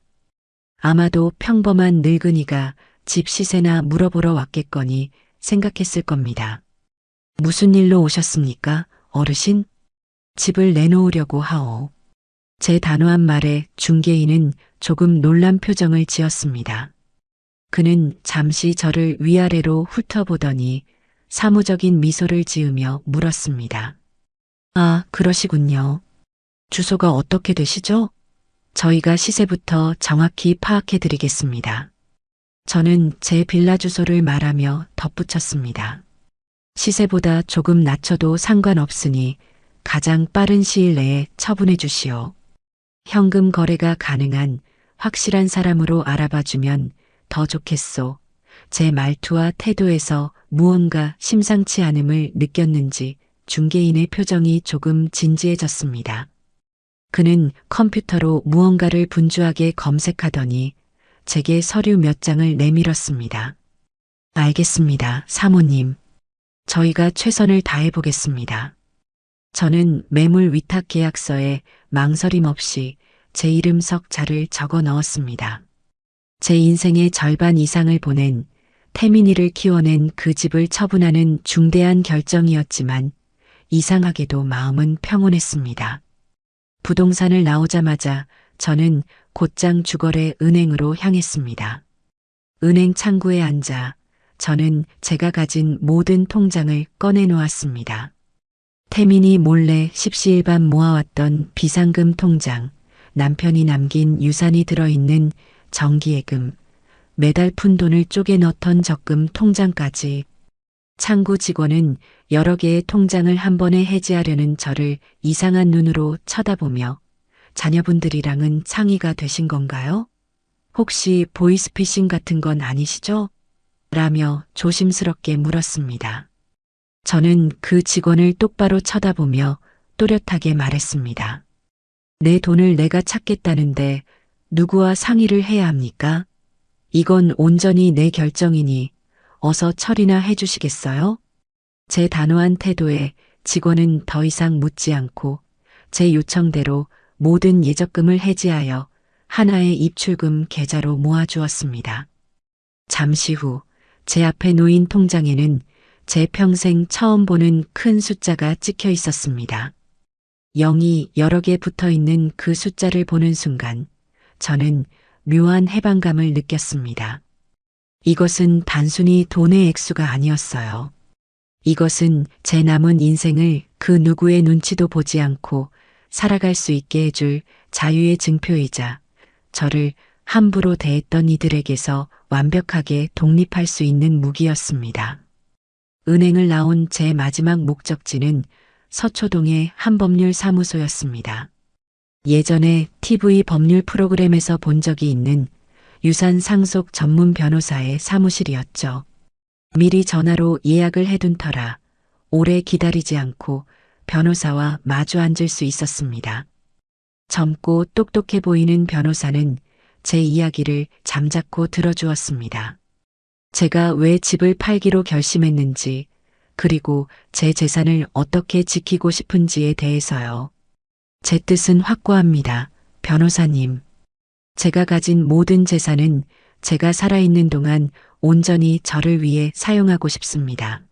아마도 평범한 늙은이가 집 시세나 물어보러 왔겠거니 생각했을 겁니다. 무슨 일로 오셨습니까, 어르신? 집을 내놓으려고 하오. 제 단호한 말에 중개인은 조금 놀란 표정을 지었습니다. 그는 잠시 저를 위아래로 훑어보더니 사무적인 미소를 지으며 물었습니다. 아, 그러시군요. 주소가 어떻게 되시죠? 저희가 시세부터 정확히 파악해 드리겠습니다. 저는 제 빌라 주소를 말하며 덧붙였습니다. 시세보다 조금 낮춰도 상관없으니 가장 빠른 시일 내에 처분해 주시오. 현금 거래가 가능한 확실한 사람으로 알아봐주면 더 좋겠소. 제 말투와 태도에서 무언가 심상치 않음을 느꼈는지 중개인의 표정이 조금 진지해졌습니다. 그는 컴퓨터로 무언가를 분주하게 검색하더니 제게 서류 몇 장을 내밀었습니다. 알겠습니다, 사모님. 저희가 최선을 다해보겠습니다. 저는 매물 위탁 계약서에 망설임 없이 제 이름 석자를 적어 넣었습니다. 제 인생의 절반 이상을 보낸 태민이를 키워낸 그 집을 처분하는 중대한 결정이었지만 이상하게도 마음은 평온했습니다. 부동산을 나오자마자 저는 곧장 주거래 은행으로 향했습니다. 은행 창구에 앉아 저는 제가 가진 모든 통장을 꺼내 놓았습니다. 태민이 몰래 십시일반 모아왔던 비상금 통장, 남편이 남긴 유산이 들어있는 정기예금, 매달 푼 돈을 쪼개 넣던 적금 통장까지. 창구 직원은 여러 개의 통장을 한 번에 해지하려는 저를 이상한 눈으로 쳐다보며 자녀분들이랑은 상의가 되신 건가요? 혹시 보이스피싱 같은 건 아니시죠? 라며 조심스럽게 물었습니다. 저는 그 직원을 똑바로 쳐다보며 또렷하게 말했습니다. 내 돈을 내가 찾겠다는데 누구와 상의를 해야 합니까? 이건 온전히 내 결정이니 어서 처리나 해주시겠어요? 제 단호한 태도에 직원은 더 이상 묻지 않고 제 요청대로 모든 예적금을 해지하여 하나의 입출금 계좌로 모아주었습니다. 잠시 후 제 앞에 놓인 통장에는 제 평생 처음 보는 큰 숫자가 찍혀 있었습니다. 0이 여러 개 붙어 있는 그 숫자를 보는 순간 저는 묘한 해방감을 느꼈습니다. 이것은 단순히 돈의 액수가 아니었어요. 이것은 제 남은 인생을 그 누구의 눈치도 보지 않고 살아갈 수 있게 해줄 자유의 증표이자 저를 함부로 대했던 이들에게서 완벽하게 독립할 수 있는 무기였습니다. 은행을 나온 제 마지막 목적지는 서초동의 한 법률 사무소였습니다. 예전에 TV 법률 프로그램에서 본 적이 있는 유산 상속 전문 변호사의 사무실이었죠. 미리 전화로 예약을 해둔 터라 오래 기다리지 않고 변호사와 마주 앉을 수 있었습니다. 젊고 똑똑해 보이는 변호사는 제 이야기를 잠자코 들어주었습니다. 제가 왜 집을 팔기로 결심했는지, 그리고 제 재산을 어떻게 지키고 싶은지에 대해서요. 제 뜻은 확고합니다, 변호사님. 제가 가진 모든 재산은 제가 살아있는 동안 온전히 저를 위해 사용하고 싶습니다.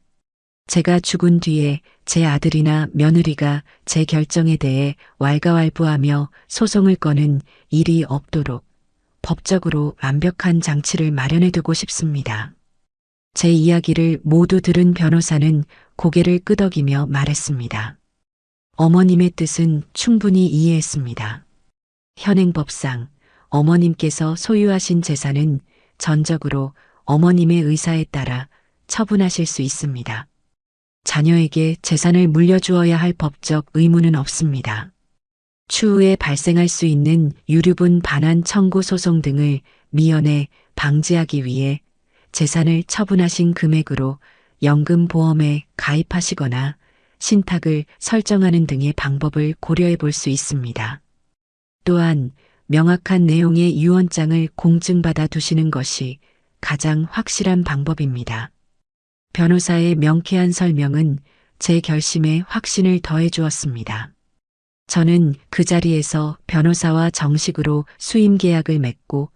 제가 죽은 뒤에 제 아들이나 며느리가 제 결정에 대해 왈가왈부하며 소송을 거는 일이 없도록 법적으로 완벽한 장치를 마련해두고 싶습니다. 제 이야기를 모두 들은 변호사는 고개를 끄덕이며 말했습니다. 어머님의 뜻은 충분히 이해했습니다. 현행법상 어머님께서 소유하신 재산은 전적으로 어머님의 의사에 따라 처분하실 수 있습니다. 자녀에게 재산을 물려주어야 할 법적 의무는 없습니다. 추후에 발생할 수 있는 유류분 반환 청구 소송 등을 미연에 방지하기 위해 재산을 처분하신 금액으로 연금보험에 가입하시거나 신탁을 설정하는 등의 방법을 고려해 볼 수 있습니다. 또한 명확한 내용의 유언장을 공증받아 두시는 것이 가장 확실한 방법입니다. 변호사의 명쾌한 설명은 제 결심에 확신을 더해 주었습니다. 저는 그 자리에서 변호사와 정식으로 수임 계약을 맺고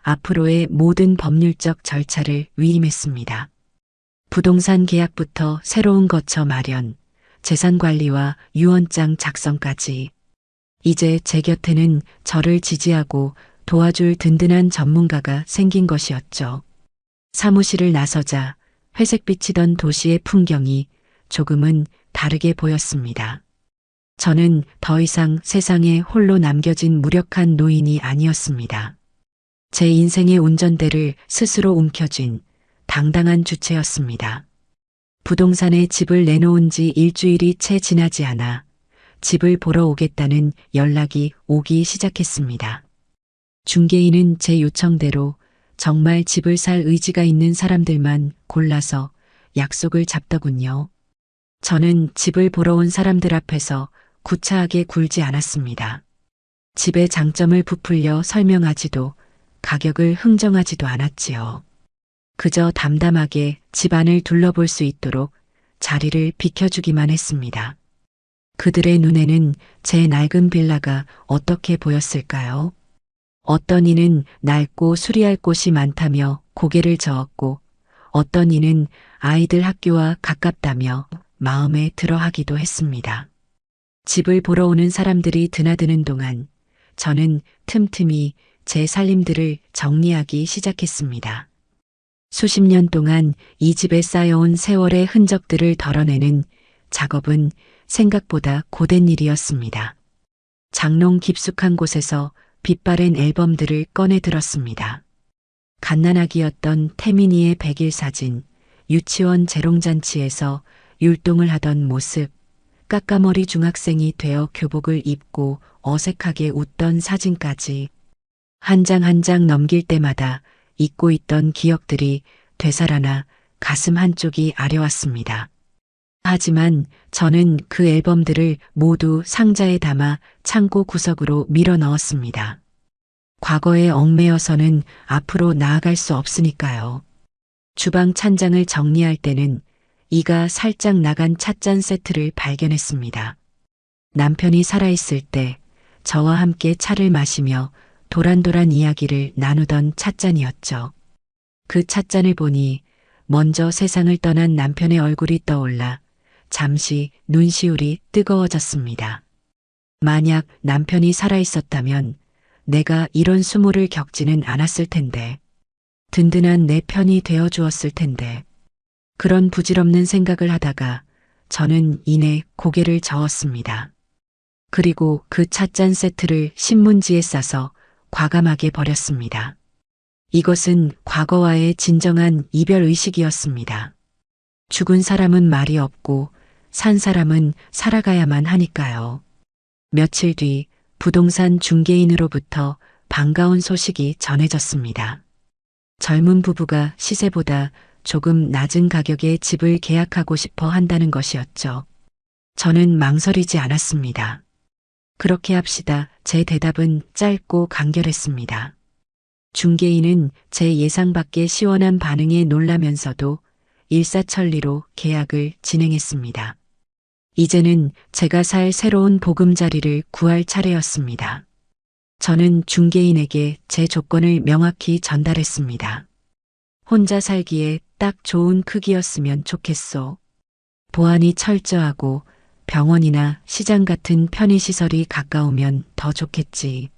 앞으로의 모든 법률적 절차를 위임했습니다. 부동산 계약부터 새로운 거처 마련, 재산 관리와 유언장 작성까지. 이제 제 곁에는 저를 지지하고 도와줄 든든한 전문가가 생긴 것이었죠. 사무실을 나서자 회색 비치던 도시의 풍경이 조금은 다르게 보였습니다. 저는 더 이상 세상에 홀로 남겨진 무력한 노인이 아니었습니다. 제 인생의 운전대를 스스로 움켜쥔 당당한 주체였습니다. 부동산에 집을 내놓은 지 일주일이 채 지나지 않아 집을 보러 오겠다는 연락이 오기 시작했습니다. 중개인은 제 요청대로 정말 집을 살 의지가 있는 사람들만 골라서 약속을 잡더군요. 저는 집을 보러 온 사람들 앞에서 구차하게 굴지 않았습니다. 집의 장점을 부풀려 설명하지도 가격을 흥정하지도 않았지요. 그저 담담하게 집 안을 둘러볼 수 있도록 자리를 비켜주기만 했습니다. 그들의 눈에는 제 낡은 빌라가 어떻게 보였을까요? 어떤 이는 낡고 수리할 곳이 많다며 고개를 저었고 어떤 이는 아이들 학교와 가깝다며 마음에 들어하기도 했습니다. 집을 보러 오는 사람들이 드나드는 동안 저는 틈틈이 제 살림들을 정리하기 시작했습니다. 수십 년 동안 이 집에 쌓여온 세월의 흔적들을 덜어내는 작업은 생각보다 고된 일이었습니다. 장롱 깊숙한 곳에서 빛바랜 앨범들을 꺼내 들었습니다. 갓난아기였던 태민이의 100일 사진, 유치원 재롱잔치에서 율동을 하던 모습, 까까머리 중학생이 되어 교복을 입고 어색하게 웃던 사진까지 한 장 한 장 넘길 때마다 잊고 있던 기억들이 되살아나 가슴 한쪽이 아려왔습니다. 하지만 저는 그 앨범들을 모두 상자에 담아 창고 구석으로 밀어 넣었습니다. 과거에 얽매여서는 앞으로 나아갈 수 없으니까요. 주방 찬장을 정리할 때는 이가 살짝 나간 찻잔 세트를 발견했습니다. 남편이 살아있을 때 저와 함께 차를 마시며 도란도란 이야기를 나누던 찻잔이었죠. 그 찻잔을 보니 먼저 세상을 떠난 남편의 얼굴이 떠올라 잠시 눈시울이 뜨거워졌습니다. 만약 남편이 살아있었다면 내가 이런 수모를 겪지는 않았을 텐데, 든든한 내 편이 되어 주었을 텐데, 그런 부질없는 생각을 하다가 저는 이내 고개를 저었습니다. 그리고 그 찻잔 세트를 신문지에 싸서 과감하게 버렸습니다. 이것은 과거와의 진정한 이별의식이었습니다. 죽은 사람은 말이 없고 산 사람은 살아가야만 하니까요. 며칠 뒤 부동산 중개인으로부터 반가운 소식이 전해졌습니다. 젊은 부부가 시세보다 조금 낮은 가격에 집을 계약하고 싶어 한다는 것이었죠. 저는 망설이지 않았습니다. 그렇게 합시다. 제 대답은 짧고 간결했습니다. 중개인은 제 예상 밖의 시원한 반응에 놀라면서도 일사천리로 계약을 진행했습니다. 이제는 제가 살 새로운 보금자리를 구할 차례였습니다. 저는 중개인에게 제 조건을 명확히 전달했습니다. 혼자 살기에 딱 좋은 크기였으면 좋겠소. 보안이 철저하고 병원이나 시장 같은 편의시설이 가까우면 더 좋겠지.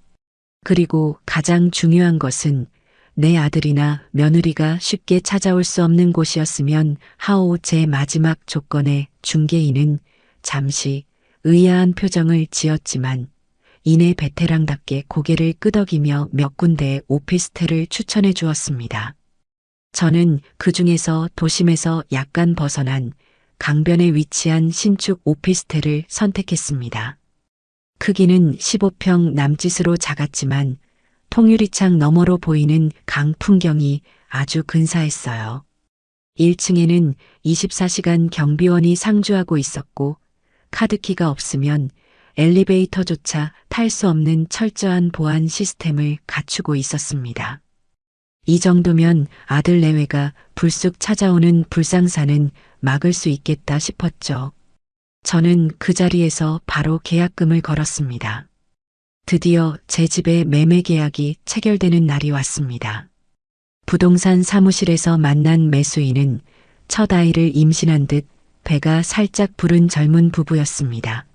그리고 가장 중요한 것은 내 아들이나 며느리가 쉽게 찾아올 수 없는 곳이었으면 하오. 제 마지막 조건에 중개인은 잠시 의아한 표정을 지었지만 이내 베테랑답게 고개를 끄덕이며 몇 군데의 오피스텔을 추천해 주었습니다. 저는 그 중에서 도심에서 약간 벗어난 강변에 위치한 신축 오피스텔을 선택했습니다. 크기는 15평 남짓으로 작았지만 통유리창 너머로 보이는 강 풍경이 아주 근사했어요. 1층에는 24시간 경비원이 상주하고 있었고 카드키가 없으면 엘리베이터조차 탈 수 없는 철저한 보안 시스템을 갖추고 있었습니다. 이 정도면 아들 내외가 불쑥 찾아오는 불상사는 막을 수 있겠다 싶었죠. 저는 그 자리에서 바로 계약금을 걸었습니다. 드디어 제 집의 매매 계약이 체결되는 날이 왔습니다. 부동산 사무실에서 만난 매수인은 첫 아이를 임신한 듯 배가 살짝 부른 젊은 부부였습니다.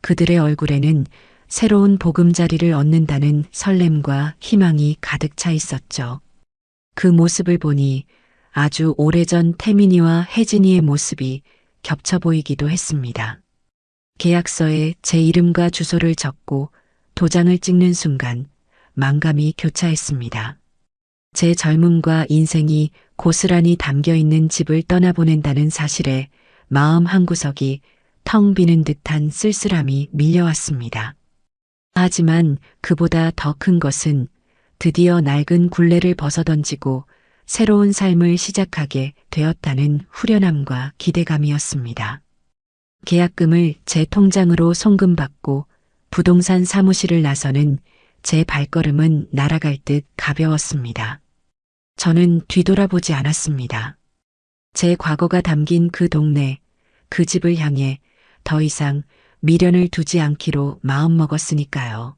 그들의 얼굴에는 새로운 보금자리를 얻는다는 설렘과 희망이 가득 차 있었죠. 그 모습을 보니 아주 오래전 태민이와 혜진이의 모습이 겹쳐 보이기도 했습니다. 계약서에 제 이름과 주소를 적고 도장을 찍는 순간 만감이 교차했습니다. 제 젊음과 인생이 고스란히 담겨 있는 집을 떠나보낸다는 사실에 마음 한구석이 텅 비는 듯한 쓸쓸함이 밀려왔습니다. 하지만 그보다 더 큰 것은 드디어 낡은 굴레를 벗어던지고 새로운 삶을 시작하게 되었다는 후련함과 기대감이었습니다. 계약금을 제 통장으로 송금받고 부동산 사무실을 나서는 제 발걸음은 날아갈 듯 가벼웠습니다. 저는 뒤돌아보지 않았습니다. 제 과거가 담긴 그 동네, 그 집을 향해 더 이상 미련을 두지 않기로 마음먹었으니까요.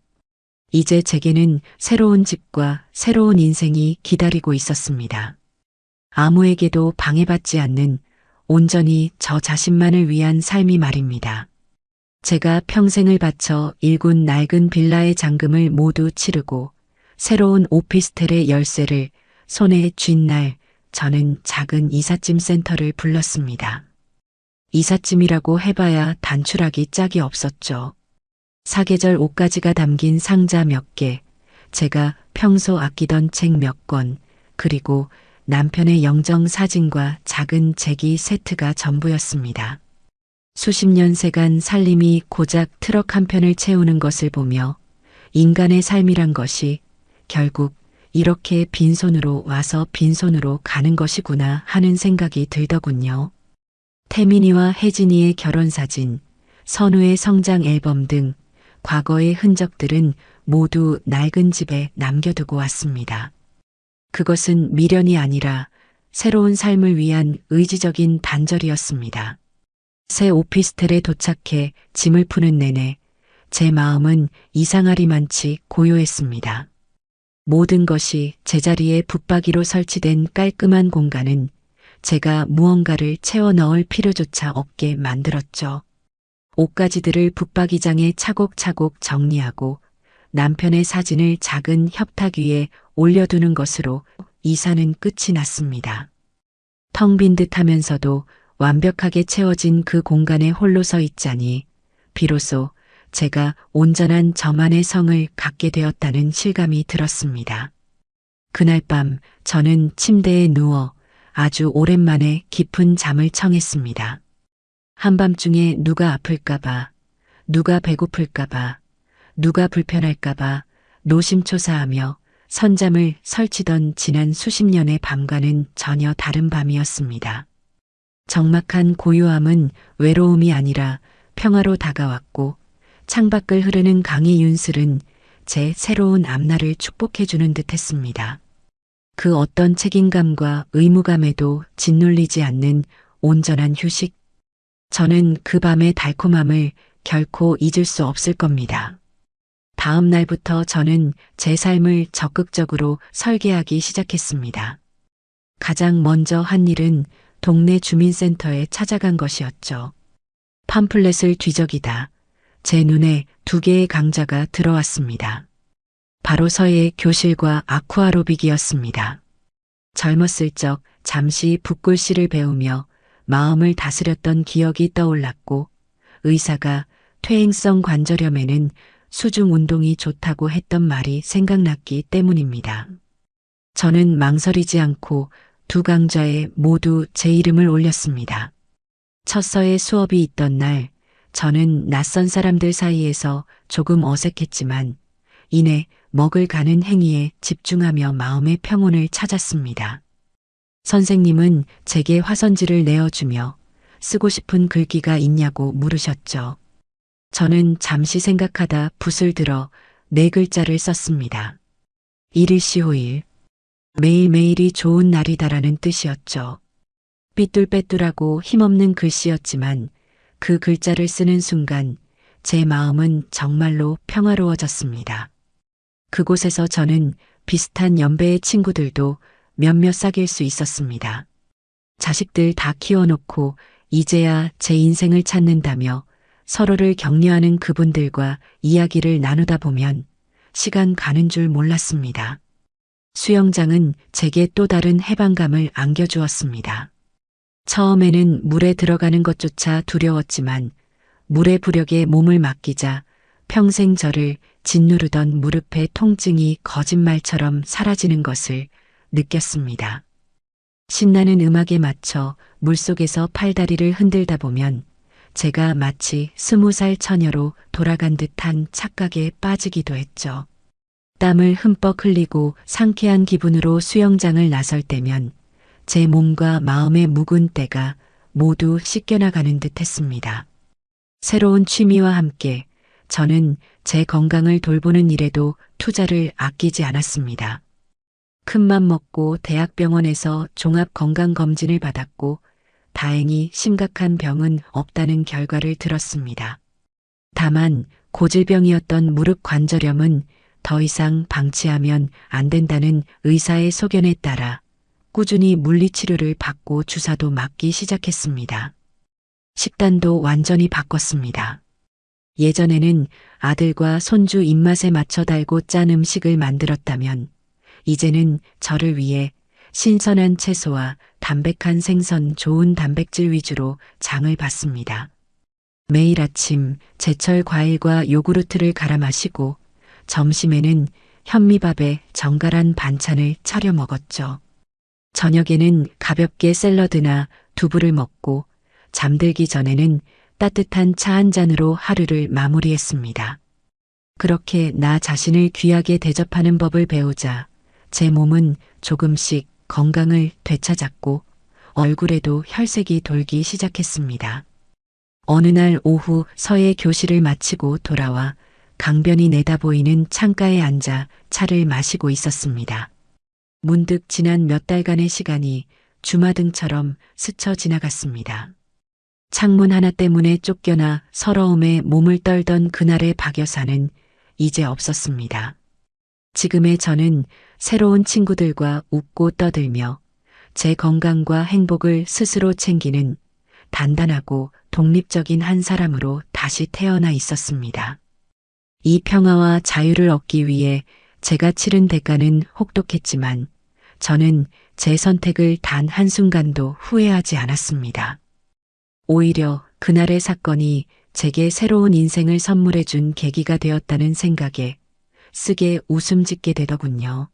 이제 제게는 새로운 집과 새로운 인생이 기다리고 있었습니다. 아무에게도 방해받지 않는 온전히 저 자신만을 위한 삶이 말입니다. 제가 평생을 바쳐 일군 낡은 빌라의 잔금을 모두 치르고 새로운 오피스텔의 열쇠를 손에 쥔 날 저는 작은 이삿짐 센터를 불렀습니다. 이삿짐이라고 해봐야 단추락이 짝이 없었죠. 사계절 옷가지가 담긴 상자 몇 개, 제가 평소 아끼던 책 몇 권, 그리고 남편의 영정 사진과 작은 제기 세트가 전부였습니다. 수십 년 세간 살림이 고작 트럭 한 편을 채우는 것을 보며 인간의 삶이란 것이 결국 이렇게 빈손으로 와서 빈손으로 가는 것이구나 하는 생각이 들더군요. 태민이와 혜진이의 결혼사진, 선우의 성장 앨범 등 과거의 흔적들은 모두 낡은 집에 남겨두고 왔습니다. 그것은 미련이 아니라 새로운 삶을 위한 의지적인 단절이었습니다. 새 오피스텔에 도착해 짐을 푸는 내내 제 마음은 이상하리만치 고요했습니다. 모든 것이 제자리에 붙박이로 설치된 깔끔한 공간은 제가 무언가를 채워 넣을 필요조차 없게 만들었죠. 옷가지들을 붙박이장에 차곡차곡 정리하고 남편의 사진을 작은 협탁 위에 올려두는 것으로 이사는 끝이 났습니다. 텅 빈 듯 하면서도 완벽하게 채워진 그 공간에 홀로 서 있자니 비로소 제가 온전한 저만의 성을 갖게 되었다는 실감이 들었습니다. 그날 밤 저는 침대에 누워 아주 오랜만에 깊은 잠을 청했습니다. 한밤중에 누가 아플까봐, 누가 배고플까봐, 누가 불편할까봐 노심초사하며 선잠을 설치던 지난 수십 년의 밤과는 전혀 다른 밤이었습니다. 적막한 고요함은 외로움이 아니라 평화로 다가왔고 창밖을 흐르는 강의 윤슬은 제 새로운 앞날을 축복해주는 듯했습니다. 그 어떤 책임감과 의무감에도 짓눌리지 않는 온전한 휴식. 저는 그 밤의 달콤함을 결코 잊을 수 없을 겁니다. 다음 날부터 저는 제 삶을 적극적으로 설계하기 시작했습니다. 가장 먼저 한 일은 동네 주민센터에 찾아간 것이었죠. 팜플렛을 뒤적이다 제 눈에 두 개의 강좌가 들어왔습니다. 바로 서예 교실과 아쿠아로빅이었습니다. 젊었을 적 잠시 붓글씨를 배우며 마음을 다스렸던 기억이 떠올랐고 의사가 퇴행성 관절염에는 수중 운동이 좋다고 했던 말이 생각났기 때문입니다. 저는 망설이지 않고 두 강좌에 모두 제 이름을 올렸습니다. 첫 서예 수업이 있던 날 저는 낯선 사람들 사이에서 조금 어색했지만 이내 먹을 가는 행위에 집중하며 마음의 평온을 찾았습니다. 선생님은 제게 화선지를 내어주며 쓰고 싶은 글귀가 있냐고 물으셨죠. 저는 잠시 생각하다 붓을 들어 네 글자를 썼습니다. 일일시호일. 매일매일이 좋은 날이다라는 뜻이었죠. 삐뚤빼뚤하고 힘없는 글씨였지만 그 글자를 쓰는 순간 제 마음은 정말로 평화로워졌습니다. 그곳에서 저는 비슷한 연배의 친구들도 몇몇 사귈 수 있었습니다. 자식들 다 키워놓고 이제야 제 인생을 찾는다며 서로를 격려하는 그분들과 이야기를 나누다 보면 시간 가는 줄 몰랐습니다. 수영장은 제게 또 다른 해방감을 안겨주었습니다. 처음에는 물에 들어가는 것조차 두려웠지만 물의 부력에 몸을 맡기자 평생 저를 짓누르던 무릎의 통증이 거짓말처럼 사라지는 것을 느꼈습니다. 신나는 음악에 맞춰 물속에서 팔다리를 흔들다 보면 제가 마치 20살 처녀로 돌아간 듯한 착각에 빠지기도 했죠. 땀을 흠뻑 흘리고 상쾌한 기분으로 수영장을 나설 때면 제 몸과 마음의 묵은 때가 모두 씻겨나가는 듯 했습니다. 새로운 취미와 함께 저는 제 건강을 돌보는 일에도 투자를 아끼지 않았습니다. 큰맘 먹고 대학병원에서 종합건강검진을 받았고 다행히 심각한 병은 없다는 결과를 들었습니다. 다만 고질병이었던 무릎 관절염은 더 이상 방치하면 안 된다는 의사의 소견에 따라 꾸준히 물리치료를 받고 주사도 맞기 시작했습니다. 식단도 완전히 바꿨습니다. 예전에는 아들과 손주 입맛에 맞춰 달고 짠 음식을 만들었다면 이제는 저를 위해 신선한 채소와 담백한 생선, 좋은 단백질 위주로 장을 봤습니다. 매일 아침 제철 과일과 요구르트를 갈아 마시고 점심에는 현미밥에 정갈한 반찬을 차려 먹었죠. 저녁에는 가볍게 샐러드나 두부를 먹고 잠들기 전에는 따뜻한 차 한 잔으로 하루를 마무리했습니다. 그렇게 나 자신을 귀하게 대접하는 법을 배우자 제 몸은 조금씩 건강을 되찾았고 얼굴에도 혈색이 돌기 시작했습니다. 어느 날 오후 서예 교실을 마치고 돌아와 강변이 내다보이는 창가에 앉아 차를 마시고 있었습니다. 문득 지난 몇 달간의 시간이 주마등처럼 스쳐 지나갔습니다. 창문 하나 때문에 쫓겨나 서러움에 몸을 떨던 그날의 박 여사는 이제 없었습니다. 지금의 저는 새로운 친구들과 웃고 떠들며 제 건강과 행복을 스스로 챙기는 단단하고 독립적인 한 사람으로 다시 태어나 있었습니다. 이 평화와 자유를 얻기 위해 제가 치른 대가는 혹독했지만 저는 제 선택을 단 한순간도 후회하지 않았습니다. 오히려 그날의 사건이 제게 새로운 인생을 선물해 준 계기가 되었다는 생각에 쓰게 웃음 짓게 되더군요.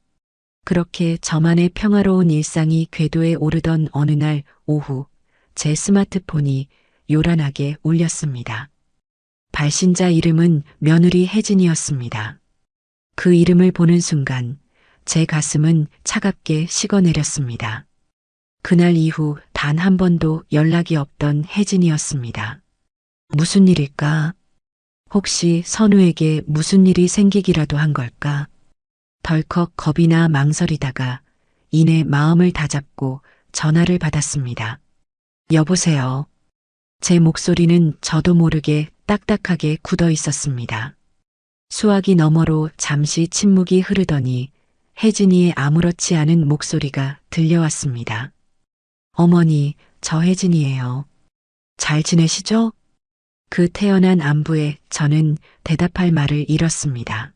그렇게 저만의 평화로운 일상이 궤도에 오르던 어느 날 오후 제 스마트폰이 요란하게 울렸습니다. 발신자 이름은 며느리 혜진이었습니다. 그 이름을 보는 순간 제 가슴은 차갑게 식어내렸습니다. 그날 이후 단 한 번도 연락이 없던 혜진이었습니다. 무슨 일일까? 혹시 선우에게 무슨 일이 생기기라도 한 걸까? 덜컥 겁이나 망설이다가 이내 마음을 다잡고 전화를 받았습니다. 여보세요. 제 목소리는 저도 모르게 딱딱하게 굳어 있었습니다. 수화기 너머로 잠시 침묵이 흐르더니 혜진이의 아무렇지 않은 목소리가 들려왔습니다. 어머니, 저 혜진이에요. 잘 지내시죠? 그 태연한 안부에 저는 대답할 말을 잃었습니다.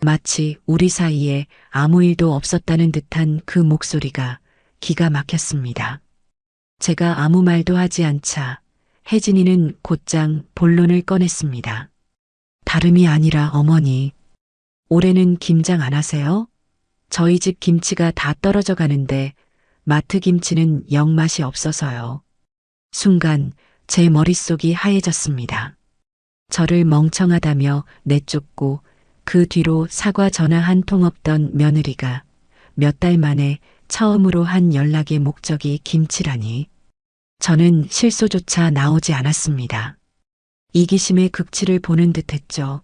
마치 우리 사이에 아무 일도 없었다는 듯한 그 목소리가 기가 막혔습니다. 제가 아무 말도 하지 않자 혜진이는 곧장 본론을 꺼냈습니다. 다름이 아니라 어머니, 올해는 김장 안 하세요? 저희 집 김치가 다 떨어져 가는데 마트 김치는 영 맛이 없어서요. 순간 제 머릿속이 하얘졌습니다. 저를 멍청하다며 내쫓고 그 뒤로 사과 전화 한 통 없던 며느리가 몇 달 만에 처음으로 한 연락의 목적이 김치라니. 저는 실소조차 나오지 않았습니다. 이기심의 극치를 보는 듯했죠.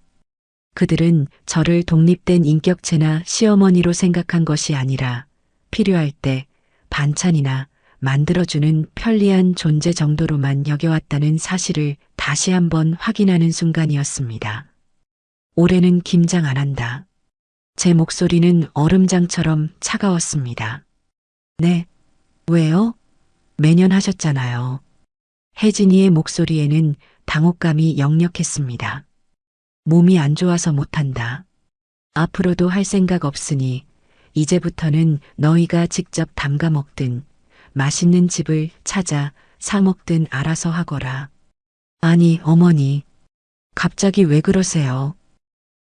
그들은 저를 독립된 인격체나 시어머니로 생각한 것이 아니라 필요할 때 반찬이나 만들어주는 편리한 존재 정도로만 여겨왔다는 사실을 다시 한번 확인하는 순간이었습니다. 올해는 김장 안 한다. 제 목소리는 얼음장처럼 차가웠습니다. 네, 왜요? 매년 하셨잖아요. 혜진이의 목소리에는 당혹감이 역력했습니다. 몸이 안 좋아서 못한다. 앞으로도 할 생각 없으니 이제부터는 너희가 직접 담가 먹든 맛있는 집을 찾아 사 먹든 알아서 하거라. 아니, 어머니. 갑자기 왜 그러세요?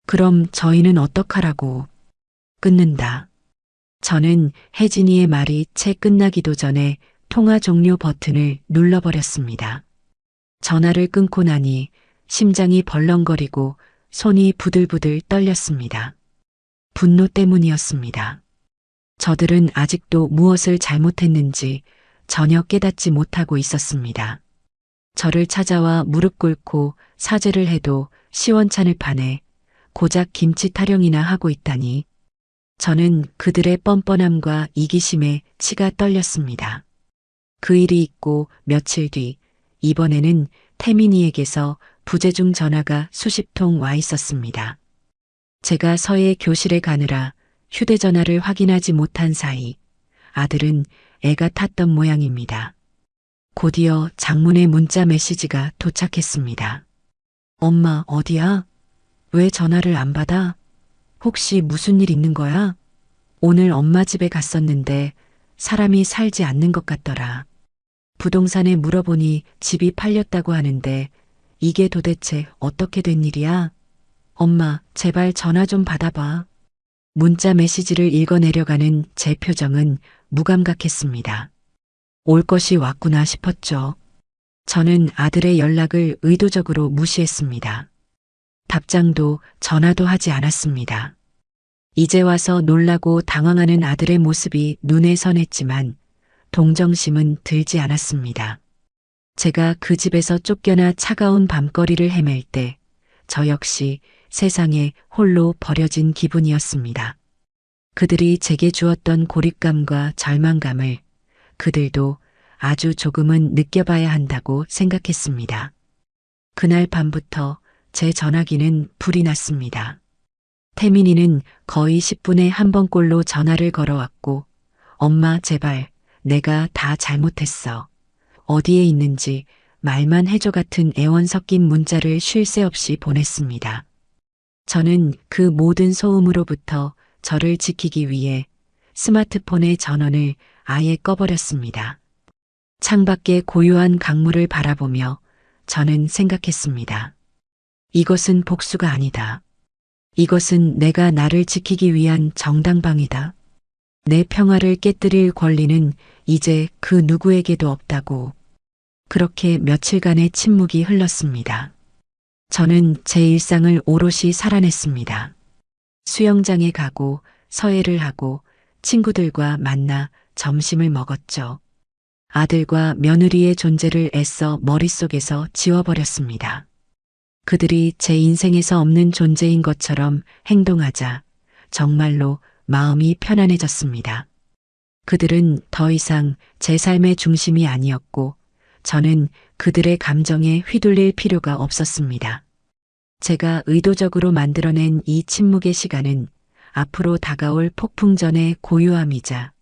그럼 저희는 어떡하라고. 끊는다. 저는 혜진이의 말이 채 끝나기도 전에 통화 종료 버튼을 눌러버렸습니다. 전화를 끊고 나니 심장이 벌렁거리고 손이 부들부들 떨렸습니다. 분노 때문이었습니다. 저들은 아직도 무엇을 잘못했는지 전혀 깨닫지 못하고 있었습니다. 저를 찾아와 무릎 꿇고 사죄를 해도 시원찮을 판에 고작 김치 타령이나 하고 있다니. 저는 그들의 뻔뻔함과 이기심에 치가 떨렸습니다. 그 일이 있고 며칠 뒤 이번에는 태민이에게서 부재중 전화가 수십 통 와 있었습니다. 제가 서예 교실에 가느라 휴대전화를 확인하지 못한 사이 아들은 애가 탔던 모양입니다. 곧이어 장문의 문자 메시지가 도착했습니다. 엄마 어디야? 왜 전화를 안 받아? 혹시 무슨 일 있는 거야? 오늘 엄마 집에 갔었는데 사람이 살지 않는 것 같더라. 부동산에 물어보니 집이 팔렸다고 하는데 이게 도대체 어떻게 된 일이야? 엄마, 제발 전화 좀 받아봐. 문자 메시지를 읽어내려가는 제 표정은 무감각했습니다. 올 것이 왔구나 싶었죠. 저는 아들의 연락을 의도적으로 무시했습니다. 답장도 전화도 하지 않았습니다. 이제 와서 놀라고 당황하는 아들의 모습이 눈에 선했지만 동정심은 들지 않았습니다. 제가 그 집에서 쫓겨나 차가운 밤거리를 헤맬 때 저 역시 세상에 홀로 버려진 기분이었습니다. 그들이 제게 주었던 고립감과 절망감을 그들도 아주 조금은 느껴봐야 한다고 생각했습니다. 그날 밤부터 제 전화기는 불이 났습니다. 태민이는 거의 10분에 한 번꼴로 전화를 걸어왔고, 엄마 제발 내가 다 잘못했어. 어디에 있는지 말만 해줘 같은 애원 섞인 문자를 쉴 새 없이 보냈습니다. 저는 그 모든 소음으로부터 저를 지키기 위해 스마트폰의 전원을 아예 꺼버렸습니다. 창밖의 고요한 강물을 바라보며 저는 생각했습니다. 이것은 복수가 아니다. 이것은 내가 나를 지키기 위한 정당방위다. 내 평화를 깨뜨릴 권리는 이제 그 누구에게도 없다고. 그렇게 며칠간의 침묵이 흘렀습니다. 저는 제 일상을 오롯이 살아냈습니다. 수영장에 가고 서예를 하고 친구들과 만나 점심을 먹었죠. 아들과 며느리의 존재를 애써 머릿속에서 지워버렸습니다. 그들이 제 인생에서 없는 존재인 것처럼 행동하자 정말로 마음이 편안해졌습니다. 그들은 더 이상 제 삶의 중심이 아니었고 저는 그들의 감정에 휘둘릴 필요가 없었습니다. 제가 의도적으로 만들어낸 이 침묵의 시간은 앞으로 다가올 폭풍전의 고요함이자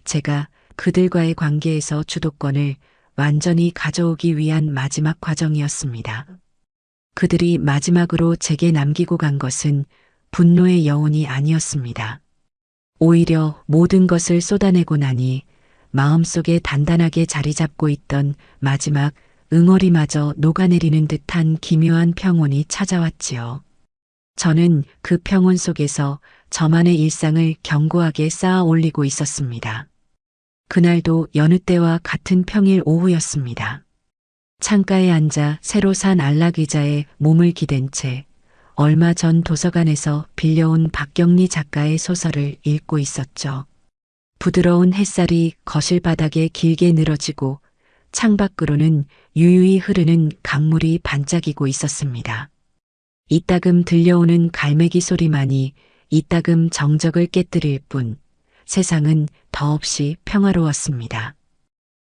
제가 그들과의 관계에서 주도권을 완전히 가져오기 위한 마지막 과정이었습니다. 그들이 마지막으로 제게 남기고 간 것은 분노의 여운이 아니었습니다. 오히려 모든 것을 쏟아내고 나니 마음속에 단단하게 자리 잡고 있던 마지막 응어리마저 녹아내리는 듯한 기묘한 평온이 찾아왔지요. 저는 그 평온 속에서 저만의 일상을 견고하게 쌓아 올리고 있었습니다. 그날도 여느 때와 같은 평일 오후였습니다. 창가에 앉아 새로 산 안락의자에 몸을 기댄 채 얼마 전 도서관에서 빌려온 박경리 작가의 소설을 읽고 있었죠. 부드러운 햇살이 거실 바닥에 길게 늘어지고 창밖으로는 유유히 흐르는 강물이 반짝이고 있었습니다. 이따금 들려오는 갈매기 소리만이 이따금 정적을 깨뜨릴 뿐 세상은 더없이 평화로웠습니다.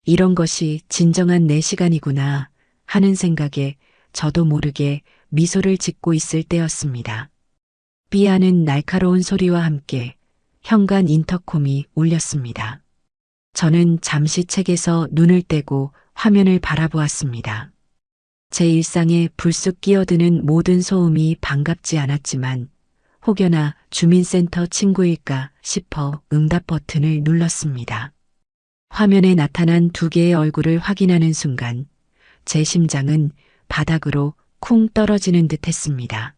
이런 것이 진정한 내 시간이구나 하는 생각에 저도 모르게 미소를 짓고 있을 때였습니다. 삐하는 날카로운 소리와 함께 현관 인터콤이 울렸습니다. 저는 잠시 책에서 눈을 떼고 화면을 바라보았습니다. 제 일상에 불쑥 끼어드는 모든 소음이 반갑지 않았지만 혹여나 주민센터 친구일까 싶어 응답 버튼을 눌렀습니다. 화면에 나타난 두 개의 얼굴을 확인하는 순간 제 심장은 바닥으로 쿵 떨어지는 듯 했습니다.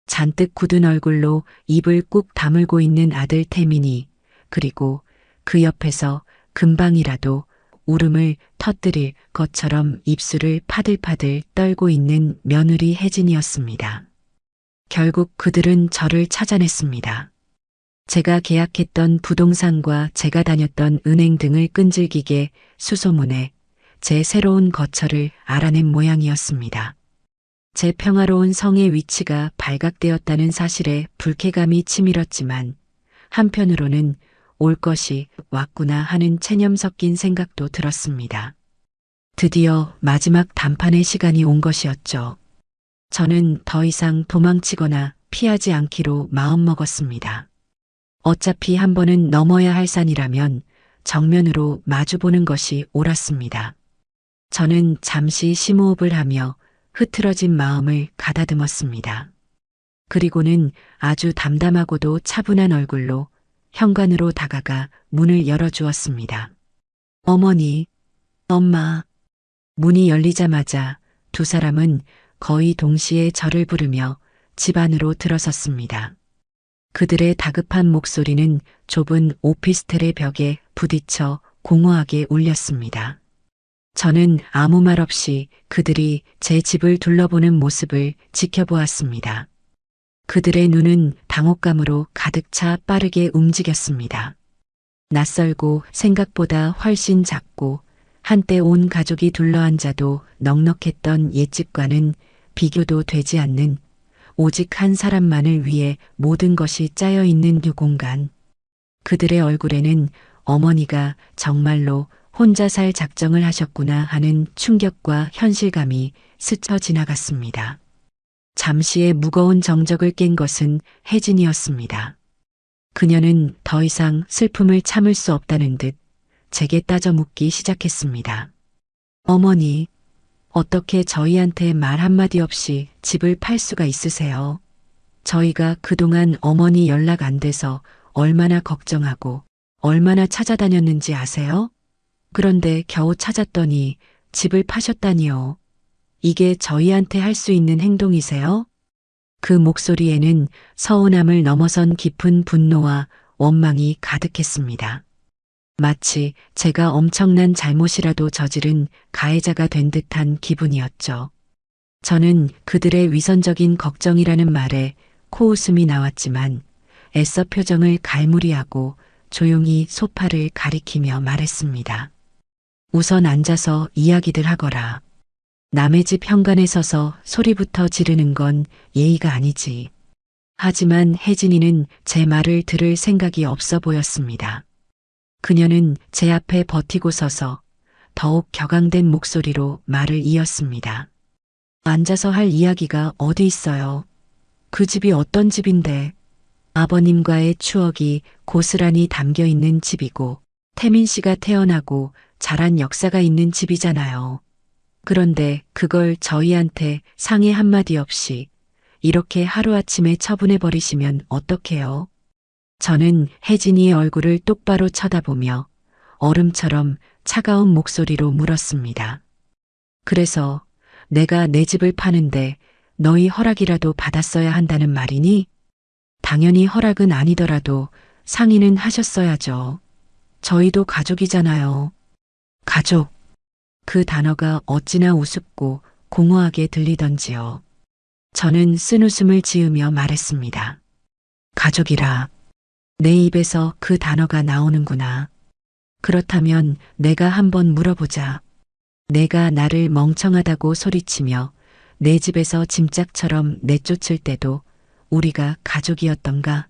잔뜩 굳은 얼굴로 입을 꾹 다물고 있는 아들 태민이, 그리고 그 옆에서 금방이라도 울음을 터뜨릴 것처럼 입술을 파들파들 떨고 있는 며느리 혜진이었습니다. 결국 그들은 저를 찾아냈습니다. 제가 계약했던 부동산과 제가 다녔던 은행 등을 끈질기게 수소문해 제 새로운 거처를 알아낸 모양이었습니다. 제 평화로운 성의 위치가 발각되었다는 사실에 불쾌감이 치밀었지만 한편으로는 올 것이 왔구나 하는 체념 섞인 생각도 들었습니다. 드디어 마지막 단판의 시간이 온 것이었죠. 저는 더 이상 도망치거나 피하지 않기로 마음먹었습니다. 어차피 한 번은 넘어야 할 산이라면 정면으로 마주보는 것이 옳았습니다. 저는 잠시 심호흡을 하며 흐트러진 마음을 가다듬었습니다. 그리고는 아주 담담하고도 차분한 얼굴로 현관으로 다가가 문을 열어주었습니다. 어머니, 엄마. 문이 열리자마자 두 사람은 거의 동시에 저를 부르며 집 안으로 들어섰습니다. 그들의 다급한 목소리는 좁은 오피스텔의 벽에 부딪혀 공허하게 울렸습니다. 저는 아무 말 없이 그들이 제 집을 둘러보는 모습을 지켜보았습니다. 그들의 눈은 당혹감으로 가득 차 빠르게 움직였습니다. 낯설고 생각보다 훨씬 작고 한때 온 가족이 둘러앉아도 넉넉했던 옛집과는 비교도 되지 않는 오직 한 사람만을 위해 모든 것이 짜여 있는 그 공간. 그들의 얼굴에는 어머니가 정말로 혼자 살 작정을 하셨구나 하는 충격과 현실감이 스쳐 지나갔습니다. 잠시의 무거운 정적을 깬 것은 혜진이었습니다. 그녀는 더 이상 슬픔을 참을 수 없다는 듯 제게 따져 묻기 시작했습니다. 어머니, 어떻게 저희한테 말 한마디 없이 집을 팔 수가 있으세요? 저희가 그동안 어머니 연락 안 돼서 얼마나 걱정하고 얼마나 찾아다녔는지 아세요? 그런데 겨우 찾았더니 집을 파셨다니요. 이게 저희한테 할 수 있는 행동이세요? 그 목소리에는 서운함을 넘어선 깊은 분노와 원망이 가득했습니다. 마치 제가 엄청난 잘못이라도 저지른 가해자가 된 듯한 기분이었죠. 저는 그들의 위선적인 걱정이라는 말에 코웃음이 나왔지만 애써 표정을 갈무리하고 조용히 소파를 가리키며 말했습니다. 우선 앉아서 이야기들 하거라. 남의 집 현관에 서서 소리부터 지르는 건 예의가 아니지. 하지만 혜진이는 제 말을 들을 생각이 없어 보였습니다. 그녀는 제 앞에 버티고 서서 더욱 격앙된 목소리로 말을 이었습니다. 앉아서 할 이야기가 어디 있어요? 그 집이 어떤 집인데? 아버님과의 추억이 고스란히 담겨 있는 집이고 태민 씨가 태어나고 자란 역사가 있는 집이잖아요. 그런데 그걸 저희한테 상의 한마디 없이 이렇게 하루아침에 처분해 버리시면 어떡해요? 저는 혜진이의 얼굴을 똑바로 쳐다보며 얼음처럼 차가운 목소리로 물었습니다. 그래서 내가 내 집을 파는데 너희 허락이라도 받았어야 한다는 말이니? 당연히 허락은 아니더라도 상의는 하셨어야죠. 저희도 가족이잖아요. 가족. 그 단어가 어찌나 우습고 공허하게 들리던지요. 저는 쓴웃음을 지으며 말했습니다. 가족이라. 내 입에서 그 단어가 나오는구나. 그렇다면 내가 한번 물어보자. 내가 나를 멍청하다고 소리치며 내 집에서 짐짝처럼 내쫓을 때도 우리가 가족이었던가?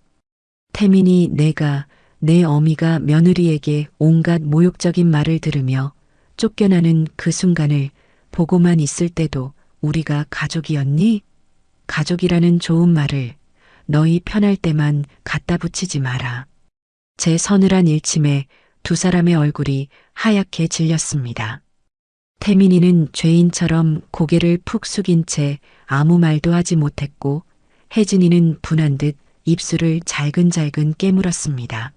태민이 내가 내 어미가 며느리에게 온갖 모욕적인 말을 들으며 쫓겨나는 그 순간을 보고만 있을 때도 우리가 가족이었니? 가족이라는 좋은 말을 너희 편할 때만 갖다 붙이지 마라. 제 서늘한 일침에 두 사람의 얼굴이 하얗게 질렸습니다. 태민이는 죄인처럼 고개를 푹 숙인 채 아무 말도 하지 못했고 혜진이는 분한 듯 입술을 잘근잘근 깨물었습니다.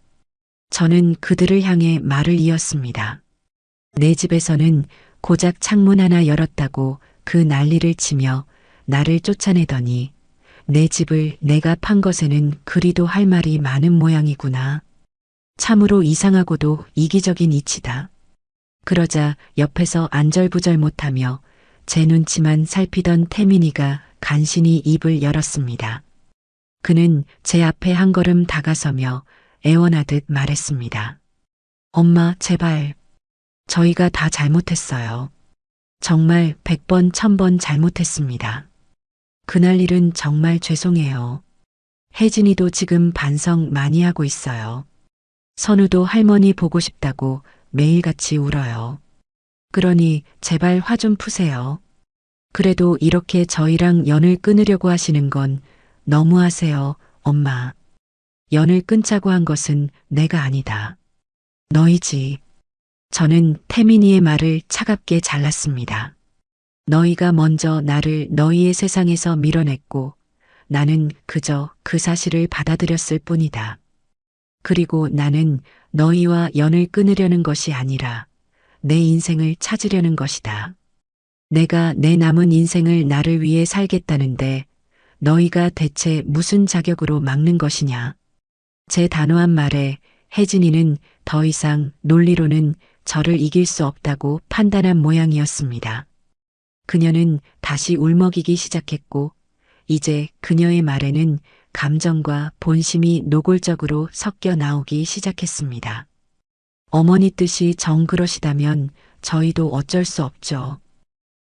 저는 그들을 향해 말을 이었습니다. 내 집에서는 고작 창문 하나 열었다고 그 난리를 치며 나를 쫓아내더니 내 집을 내가 판 것에는 그리도 할 말이 많은 모양이구나. 참으로 이상하고도 이기적인 이치다. 그러자 옆에서 안절부절 못하며 제 눈치만 살피던 태민이가 간신히 입을 열었습니다. 그는 제 앞에 한 걸음 다가서며 애원하듯 말했습니다. 엄마, 제발. 저희가 다 잘못했어요. 정말 100번, 1000번 잘못했습니다. 그날 일은 정말 죄송해요. 혜진이도 지금 반성 많이 하고 있어요. 선우도 할머니 보고 싶다고 매일같이 울어요. 그러니 제발 화 좀 푸세요. 그래도 이렇게 저희랑 연을 끊으려고 하시는 건 너무하세요, 엄마. 연을 끊자고 한 것은 내가 아니다. 너희지. 저는 태민이의 말을 차갑게 잘랐습니다. 너희가 먼저 나를 너희의 세상에서 밀어냈고 나는 그저 그 사실을 받아들였을 뿐이다. 그리고 나는 너희와 연을 끊으려는 것이 아니라 내 인생을 찾으려는 것이다. 내가 내 남은 인생을 나를 위해 살겠다는데 너희가 대체 무슨 자격으로 막는 것이냐. 제 단호한 말에 혜진이는 더 이상 논리로는 저를 이길 수 없다고 판단한 모양이었습니다. 그녀는 다시 울먹이기 시작했고 이제 그녀의 말에는 감정과 본심이 노골적으로 섞여 나오기 시작했습니다. 어머니 뜻이 정 그러시다면 저희도 어쩔 수 없죠.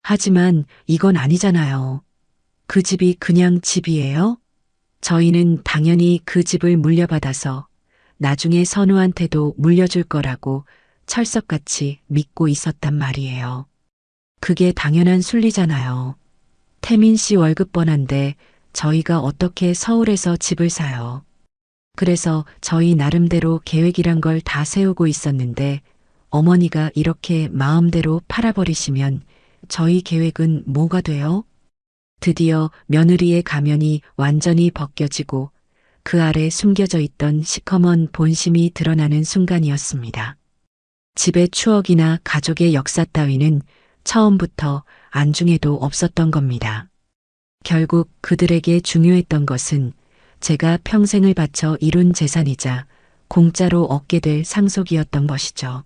하지만 이건 아니잖아요. 그 집이 그냥 집이에요? 저희는 당연히 그 집을 물려받아서 나중에 선우한테도 물려줄 거라고 철석같이 믿고 있었단 말이에요. 그게 당연한 순리잖아요. 태민 씨 월급 뻔한데 저희가 어떻게 서울에서 집을 사요. 그래서 저희 나름대로 계획이란 걸 다 세우고 있었는데 어머니가 이렇게 마음대로 팔아버리시면 저희 계획은 뭐가 돼요? 드디어 며느리의 가면이 완전히 벗겨지고 그 아래 숨겨져 있던 시커먼 본심이 드러나는 순간이었습니다. 집의 추억이나 가족의 역사 따위는 처음부터 안중에도 없었던 겁니다. 결국 그들에게 중요했던 것은 제가 평생을 바쳐 이룬 재산이자 공짜로 얻게 될 상속이었던 것이죠.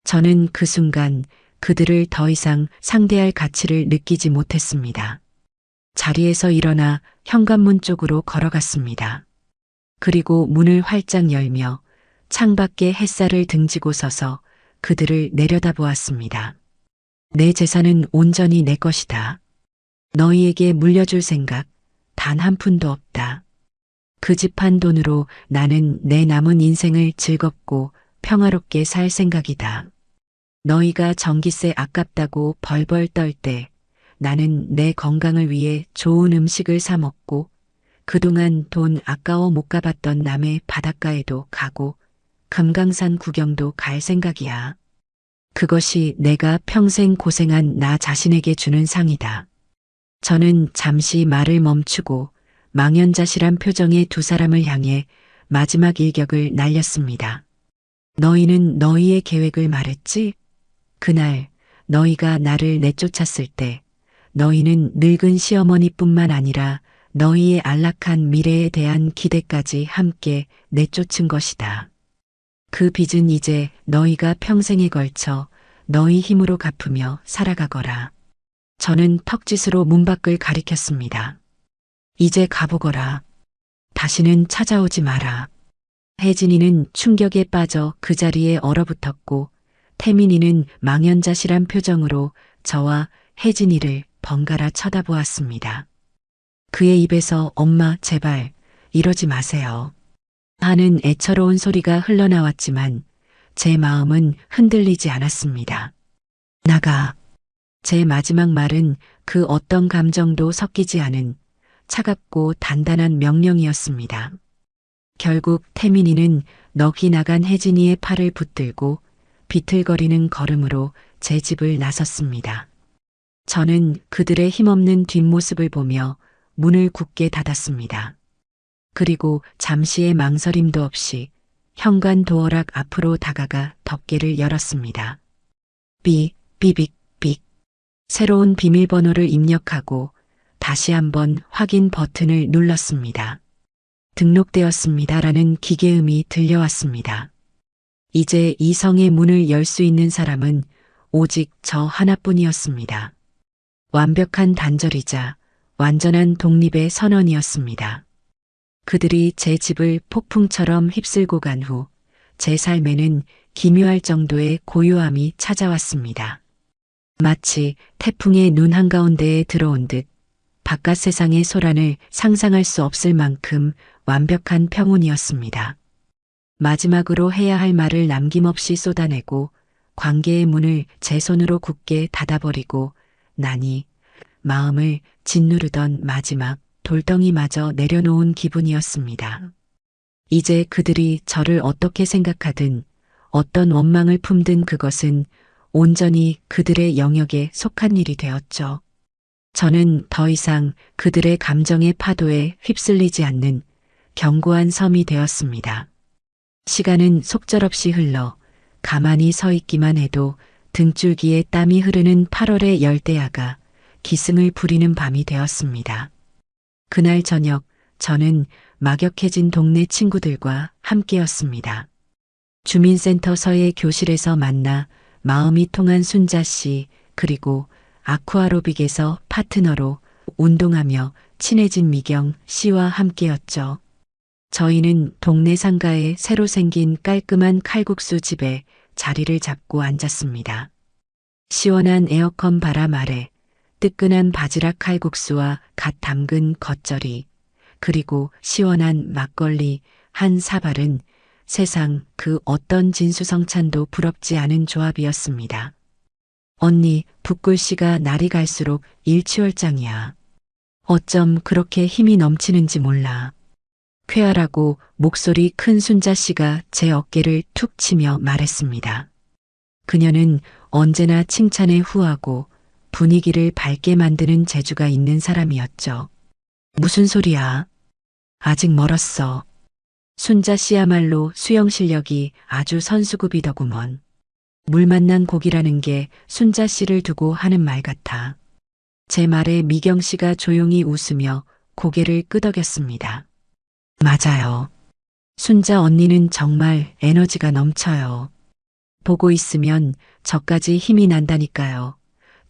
저는 그 순간 그들을 더 이상 상대할 가치를 느끼지 못했습니다. 자리에서 일어나 현관문 쪽으로 걸어갔습니다. 그리고 문을 활짝 열며 창밖에 햇살을 등지고 서서 그들을 내려다보았습니다. 내 재산은 온전히 내 것이다. 너희에게 물려줄 생각 단 한 푼도 없다. 그 집 한 돈으로 나는 내 남은 인생을 즐겁고 평화롭게 살 생각이다. 너희가 전기세 아깝다고 벌벌 떨 때 나는 내 건강을 위해 좋은 음식을 사 먹고 그동안 돈 아까워 못 가봤던 남해 바닷가에도 가고 금강산 구경도 갈 생각이야. 그것이 내가 평생 고생한 나 자신에게 주는 상이다. 저는 잠시 말을 멈추고 망연자실한 표정의 두 사람을 향해 마지막 일격을 날렸습니다. 너희는 너희의 계획을 말했지? 그날 너희가 나를 내쫓았을 때 너희는 늙은 시어머니뿐만 아니라 너희의 안락한 미래에 대한 기대까지 함께 내쫓은 것이다. 그 빚은 이제 너희가 평생에 걸쳐 너희 힘으로 갚으며 살아가거라. 저는 턱짓으로 문 밖을 가리켰습니다. 이제 가보거라. 다시는 찾아오지 마라. 혜진이는 충격에 빠져 그 자리에 얼어붙었고 태민이는 망연자실한 표정으로 저와 혜진이를 번갈아 쳐다보았습니다. 그의 입에서 엄마 제발 이러지 마세요. 하는 애처로운 소리가 흘러나왔지만 제 마음은 흔들리지 않았습니다. 나가. 제 마지막 말은 그 어떤 감정도 섞이지 않은 차갑고 단단한 명령이었습니다. 결국 태민이는 넋이 나간 혜진이의 팔을 붙들고 비틀거리는 걸음으로 제 집을 나섰습니다. 저는 그들의 힘없는 뒷모습을 보며 문을 굳게 닫았습니다. 그리고 잠시의 망설임도 없이 현관 도어락 앞으로 다가가 덮개를 열었습니다. 삐빅. 새로운 비밀번호를 입력하고 다시 한번 확인 버튼을 눌렀습니다. 등록되었습니다라는 기계음이 들려왔습니다. 이제 이 성의 문을 열 수 있는 사람은 오직 저 하나뿐이었습니다. 완벽한 단절이자 완전한 독립의 선언이었습니다. 그들이 제 집을 폭풍처럼 휩쓸고 간 후 제 삶에는 기묘할 정도의 고요함이 찾아왔습니다. 마치 태풍의 눈 한가운데에 들어온 듯 바깥 세상의 소란을 상상할 수 없을 만큼 완벽한 평온이었습니다. 마지막으로 해야 할 말을 남김없이 쏟아내고 관계의 문을 제 손으로 굳게 닫아버리고 나니 마음을 짓누르던 마지막 돌덩이마저 내려놓은 기분이었습니다. 이제 그들이 저를 어떻게 생각하든 어떤 원망을 품든 그것은 온전히 그들의 영역에 속한 일이 되었죠. 저는 더 이상 그들의 감정의 파도에 휩쓸리지 않는 견고한 섬이 되었습니다. 시간은 속절없이 흘러 가만히 서 있기만 해도 등줄기에 땀이 흐르는 8월의 열대야가 기승을 부리는 밤이 되었습니다. 그날 저녁 저는 막역해진 동네 친구들과 함께였습니다. 주민센터서의 교실에서 만나 마음이 통한 순자 씨, 그리고 아쿠아로빅에서 파트너로 운동하며 친해진 미경 씨와 함께였죠. 저희는 동네 상가에 새로 생긴 깔끔한 칼국수 집에 자리를 잡고 앉았습니다. 시원한 에어컨 바람 아래 뜨끈한 바지락 칼국수와 갓 담근 겉절이, 그리고 시원한 막걸리 한 사발은 세상 그 어떤 진수성찬도 부럽지 않은 조합이었습니다. 언니, 붓글씨가 날이 갈수록 일취월장이야. 어쩜 그렇게 힘이 넘치는지 몰라. 쾌활하고 목소리 큰 순자 씨가 제 어깨를 툭 치며 말했습니다. 그녀는 언제나 칭찬에 후하고 분위기를 밝게 만드는 재주가 있는 사람이었죠. 무슨 소리야? 아직 멀었어. 순자 씨야말로 수영 실력이 아주 선수급이더구먼. 물 만난 고기라는 게 순자 씨를 두고 하는 말 같아. 제 말에 미경 씨가 조용히 웃으며 고개를 끄덕였습니다. 맞아요. 순자 언니는 정말 에너지가 넘쳐요. 보고 있으면 저까지 힘이 난다니까요.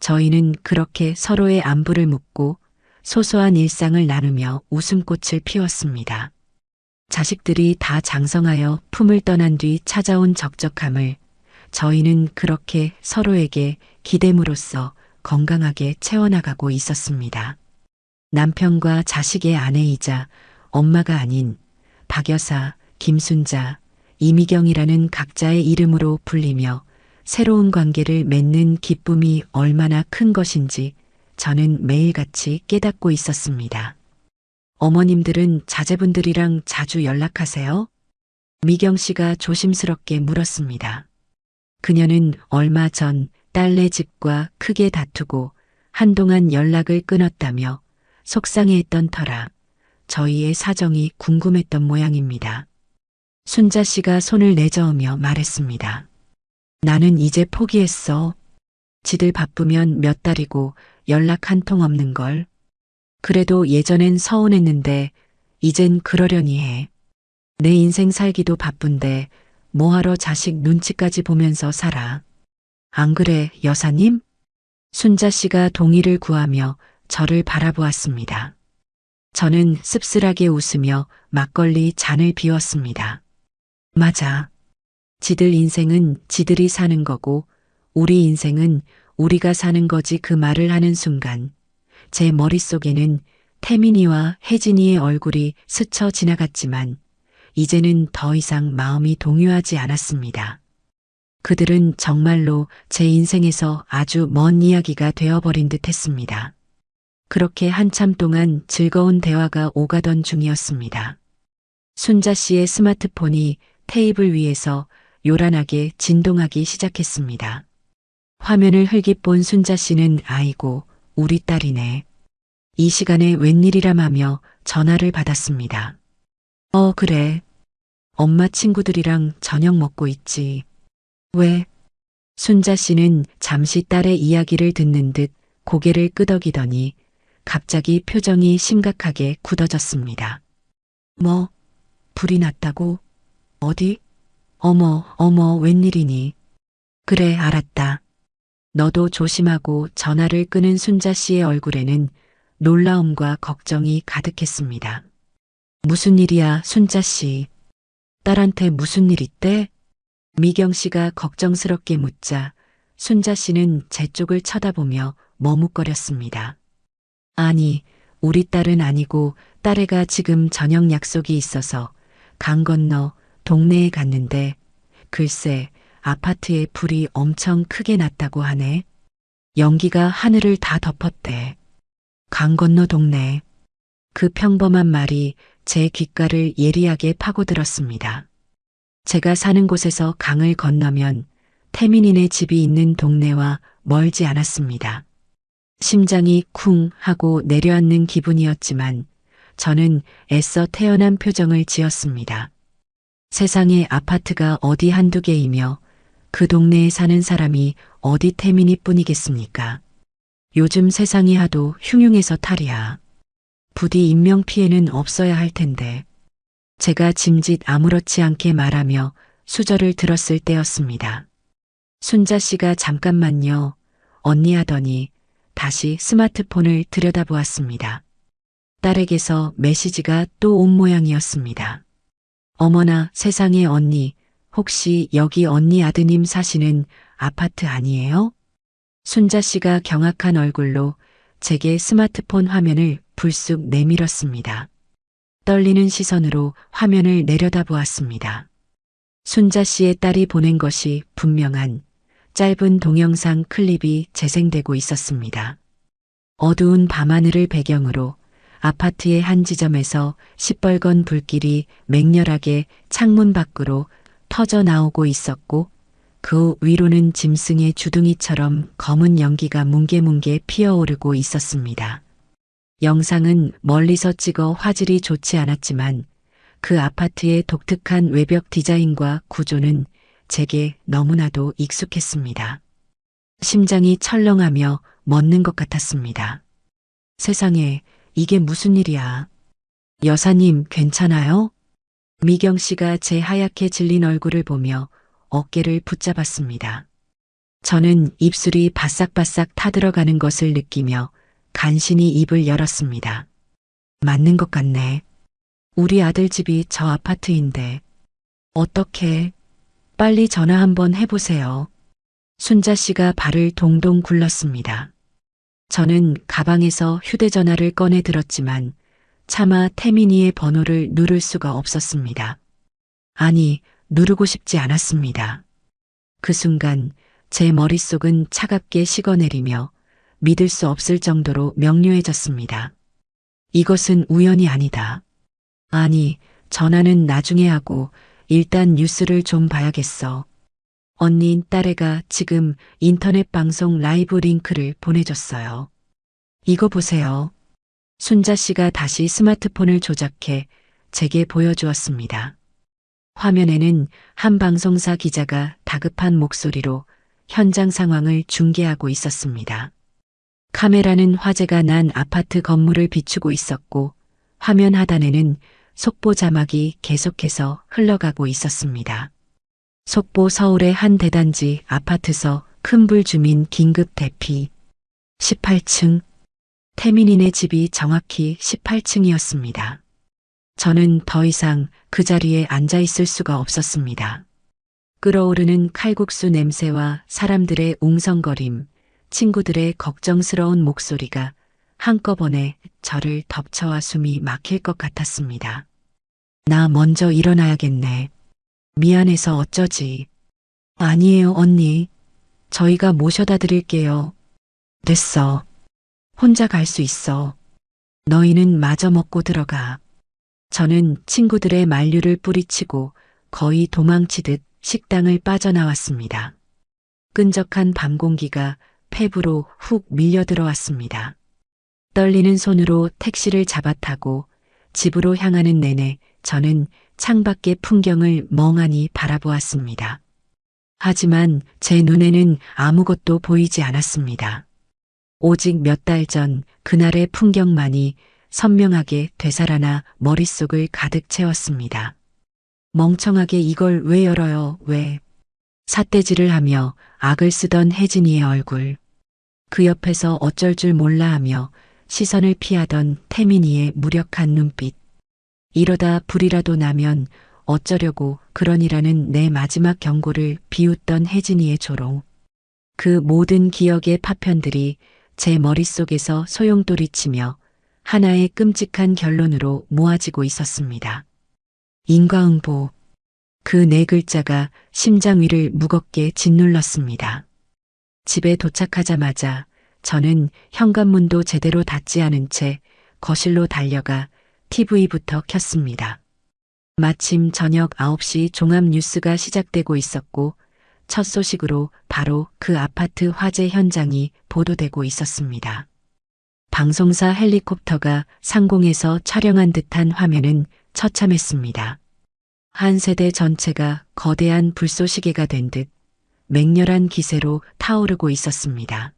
저희는 그렇게 서로의 안부를 묻고 소소한 일상을 나누며 웃음꽃을 피웠습니다. 자식들이 다 장성하여 품을 떠난 뒤 찾아온 적적함을 저희는 그렇게 서로에게 기대므로써 건강하게 채워나가고 있었습니다. 남편과 자식의 아내이자 엄마가 아닌 박여사, 김순자, 이미경이라는 각자의 이름으로 불리며 새로운 관계를 맺는 기쁨이 얼마나 큰 것인지 저는 매일같이 깨닫고 있었습니다. 어머님들은 자제분들이랑 자주 연락하세요? 미경 씨가 조심스럽게 물었습니다. 그녀는 얼마 전 딸네 집과 크게 다투고 한동안 연락을 끊었다며 속상해했던 터라 저희의 사정이 궁금했던 모양입니다. 순자 씨가 손을 내저으며 말했습니다. 나는 이제 포기했어. 지들 바쁘면 몇 달이고 연락 한 통 없는 걸. 그래도 예전엔 서운했는데 이젠 그러려니 해. 내 인생 살기도 바쁜데 뭐하러 자식 눈치까지 보면서 살아. 안 그래, 여사님? 순자 씨가 동의를 구하며 저를 바라보았습니다. 저는 씁쓸하게 웃으며 막걸리 잔을 비웠습니다. 맞아. 지들 인생은 지들이 사는 거고 우리 인생은 우리가 사는 거지. 그 말을 하는 순간 제 머릿속에는 태민이와 혜진이의 얼굴이 스쳐 지나갔지만 이제는 더 이상 마음이 동요하지 않았습니다. 그들은 정말로 제 인생에서 아주 먼 이야기가 되어버린 듯 했습니다. 그렇게 한참 동안 즐거운 대화가 오가던 중이었습니다. 순자 씨의 스마트폰이 테이블 위에서 요란하게 진동하기 시작했습니다. 화면을 흘깃본 순자 씨는 아이고, 우리 딸이네. 이 시간에 웬일이람하며 전화를 받았습니다. 그래. 엄마 친구들이랑 저녁 먹고 있지. 왜? 순자 씨는 잠시 딸의 이야기를 듣는 듯 고개를 끄덕이더니 갑자기 표정이 심각하게 굳어졌습니다. 뭐? 불이 났다고? 어디? 어머, 웬일이니? 그래, 알았다. 너도 조심하고. 전화를 끄는 순자 씨의 얼굴에는 놀라움과 걱정이 가득했습니다. 무슨 일이야, 순자 씨? 딸한테 무슨 일 있대? 미경 씨가 걱정스럽게 묻자 순자 씨는 제 쪽을 쳐다보며 머뭇거렸습니다. 아니, 우리 딸은 아니고 딸애가 지금 저녁 약속이 있어서 강 건너 동네에 갔는데 글쎄 아파트에 불이 엄청 크게 났다고 하네. 연기가 하늘을 다 덮었대. 강 건너 동네. 그 평범한 말이 제 귓가를 예리하게 파고들었습니다. 제가 사는 곳에서 강을 건너면 태민이네 집이 있는 동네와 멀지 않았습니다. 심장이 쿵 하고 내려앉는 기분이었지만 저는 애써 태연한 표정을 지었습니다. 세상에 아파트가 어디 한두 개이며 그 동네에 사는 사람이 어디 태민이 뿐이겠습니까? 요즘 세상이 하도 흉흉해서 탈이야. 부디 인명피해는 없어야 할 텐데. 제가 짐짓 아무렇지 않게 말하며 수저를 들었을 때였습니다. 순자 씨가 잠깐만요, 언니 하더니 다시 스마트폰을 들여다보았습니다. 딸에게서 메시지가 또 온 모양이었습니다. 어머나 세상에 언니, 혹시 여기 언니 아드님 사시는 아파트 아니에요? 순자 씨가 경악한 얼굴로 제게 스마트폰 화면을 불쑥 내밀었습니다. 떨리는 시선으로 화면을 내려다보았습니다. 순자 씨의 딸이 보낸 것이 분명한 짧은 동영상 클립이 재생되고 있었습니다. 어두운 밤하늘을 배경으로 아파트의 한 지점에서 시뻘건 불길이 맹렬하게 창문 밖으로 터져 나오고 있었고 그 위로는 짐승의 주둥이처럼 검은 연기가 뭉게뭉게 피어오르고 있었습니다. 영상은 멀리서 찍어 화질이 좋지 않았지만 그 아파트의 독특한 외벽 디자인과 구조는 제게 너무나도 익숙했습니다. 심장이 철렁하며 멎는 것 같았습니다. 세상에, 이게 무슨 일이야? 여사님, 괜찮아요? 미경 씨가 제 하얗게 질린 얼굴을 보며 어깨를 붙잡았습니다. 저는 입술이 바싹바싹 타들어가는 것을 느끼며 간신히 입을 열었습니다. 맞는 것 같네. 우리 아들 집이 저 아파트인데. 어떻게? 빨리 전화 한번 해보세요. 순자 씨가 발을 동동 굴렀습니다. 저는 가방에서 휴대전화를 꺼내 들었지만 차마 태민이의 번호를 누를 수가 없었습니다. 아니, 누르고 싶지 않았습니다. 그 순간 제 머릿속은 차갑게 식어내리며 믿을 수 없을 정도로 명료해졌습니다. 이것은 우연이 아니다. 아니, 전화는 나중에 하고 일단 뉴스를 좀 봐야겠어. 언니 딸애가 지금 인터넷 방송 라이브 링크를 보내줬어요. 이거 보세요. 순자 씨가 다시 스마트폰을 조작해 제게 보여주었습니다. 화면에는 한 방송사 기자가 다급한 목소리로 현장 상황을 중계하고 있었습니다. 카메라는 화재가 난 아파트 건물을 비추고 있었고 화면 하단에는 속보 자막이 계속해서 흘러가고 있었습니다. 속보 서울의 한 대단지 아파트서 큰불 주민 긴급 대피. 18층. 태민이네 집이 정확히 18층이었습니다. 저는 더 이상 그 자리에 앉아 있을 수가 없었습니다. 끓어오르는 칼국수 냄새와 사람들의 웅성거림, 친구들의 걱정스러운 목소리가 한꺼번에 저를 덮쳐와 숨이 막힐 것 같았습니다. 나 먼저 일어나야겠네. 미안해서 어쩌지. 아니에요, 언니. 저희가 모셔다 드릴게요. 됐어. 혼자 갈 수 있어. 너희는 마저 먹고 들어가. 저는 친구들의 만류를 뿌리치고 거의 도망치듯 식당을 빠져나왔습니다. 끈적한 밤 공기가 폐부로 훅 밀려 들어왔습니다. 떨리는 손으로 택시를 잡아타고 집으로 향하는 내내 저는 창밖의 풍경을 멍하니 바라보았습니다. 하지만 제 눈에는 아무것도 보이지 않았습니다. 오직 몇 달 전 그날의 풍경만이 선명하게 되살아나 머릿속을 가득 채웠습니다. 멍청하게 이걸 왜 열어요, 왜? 삿대질을 하며 악을 쓰던 혜진이의 얼굴. 그 옆에서 어쩔 줄 몰라 하며 시선을 피하던 태민이의 무력한 눈빛. 이러다 불이라도 나면 어쩌려고 그러니라는 내 마지막 경고를 비웃던 혜진이의 조롱. 그 모든 기억의 파편들이 제 머릿속에서 소용돌이치며 하나의 끔찍한 결론으로 모아지고 있었습니다. 인과응보. 그 네 글자가 심장 위를 무겁게 짓눌렀습니다. 집에 도착하자마자 저는 현관문도 제대로 닫지 않은 채 거실로 달려가 TV부터 켰습니다. 마침 저녁 9시 종합 뉴스가 시작되고 있었고 첫 소식으로 바로 그 아파트 화재 현장이 보도되고 있었습니다. 방송사 헬리콥터가 상공에서 촬영한 듯한 화면은 처참했습니다. 한 세대 전체가 거대한 불쏘시개가 된 듯 맹렬한 기세로 타오르고 있었습니다.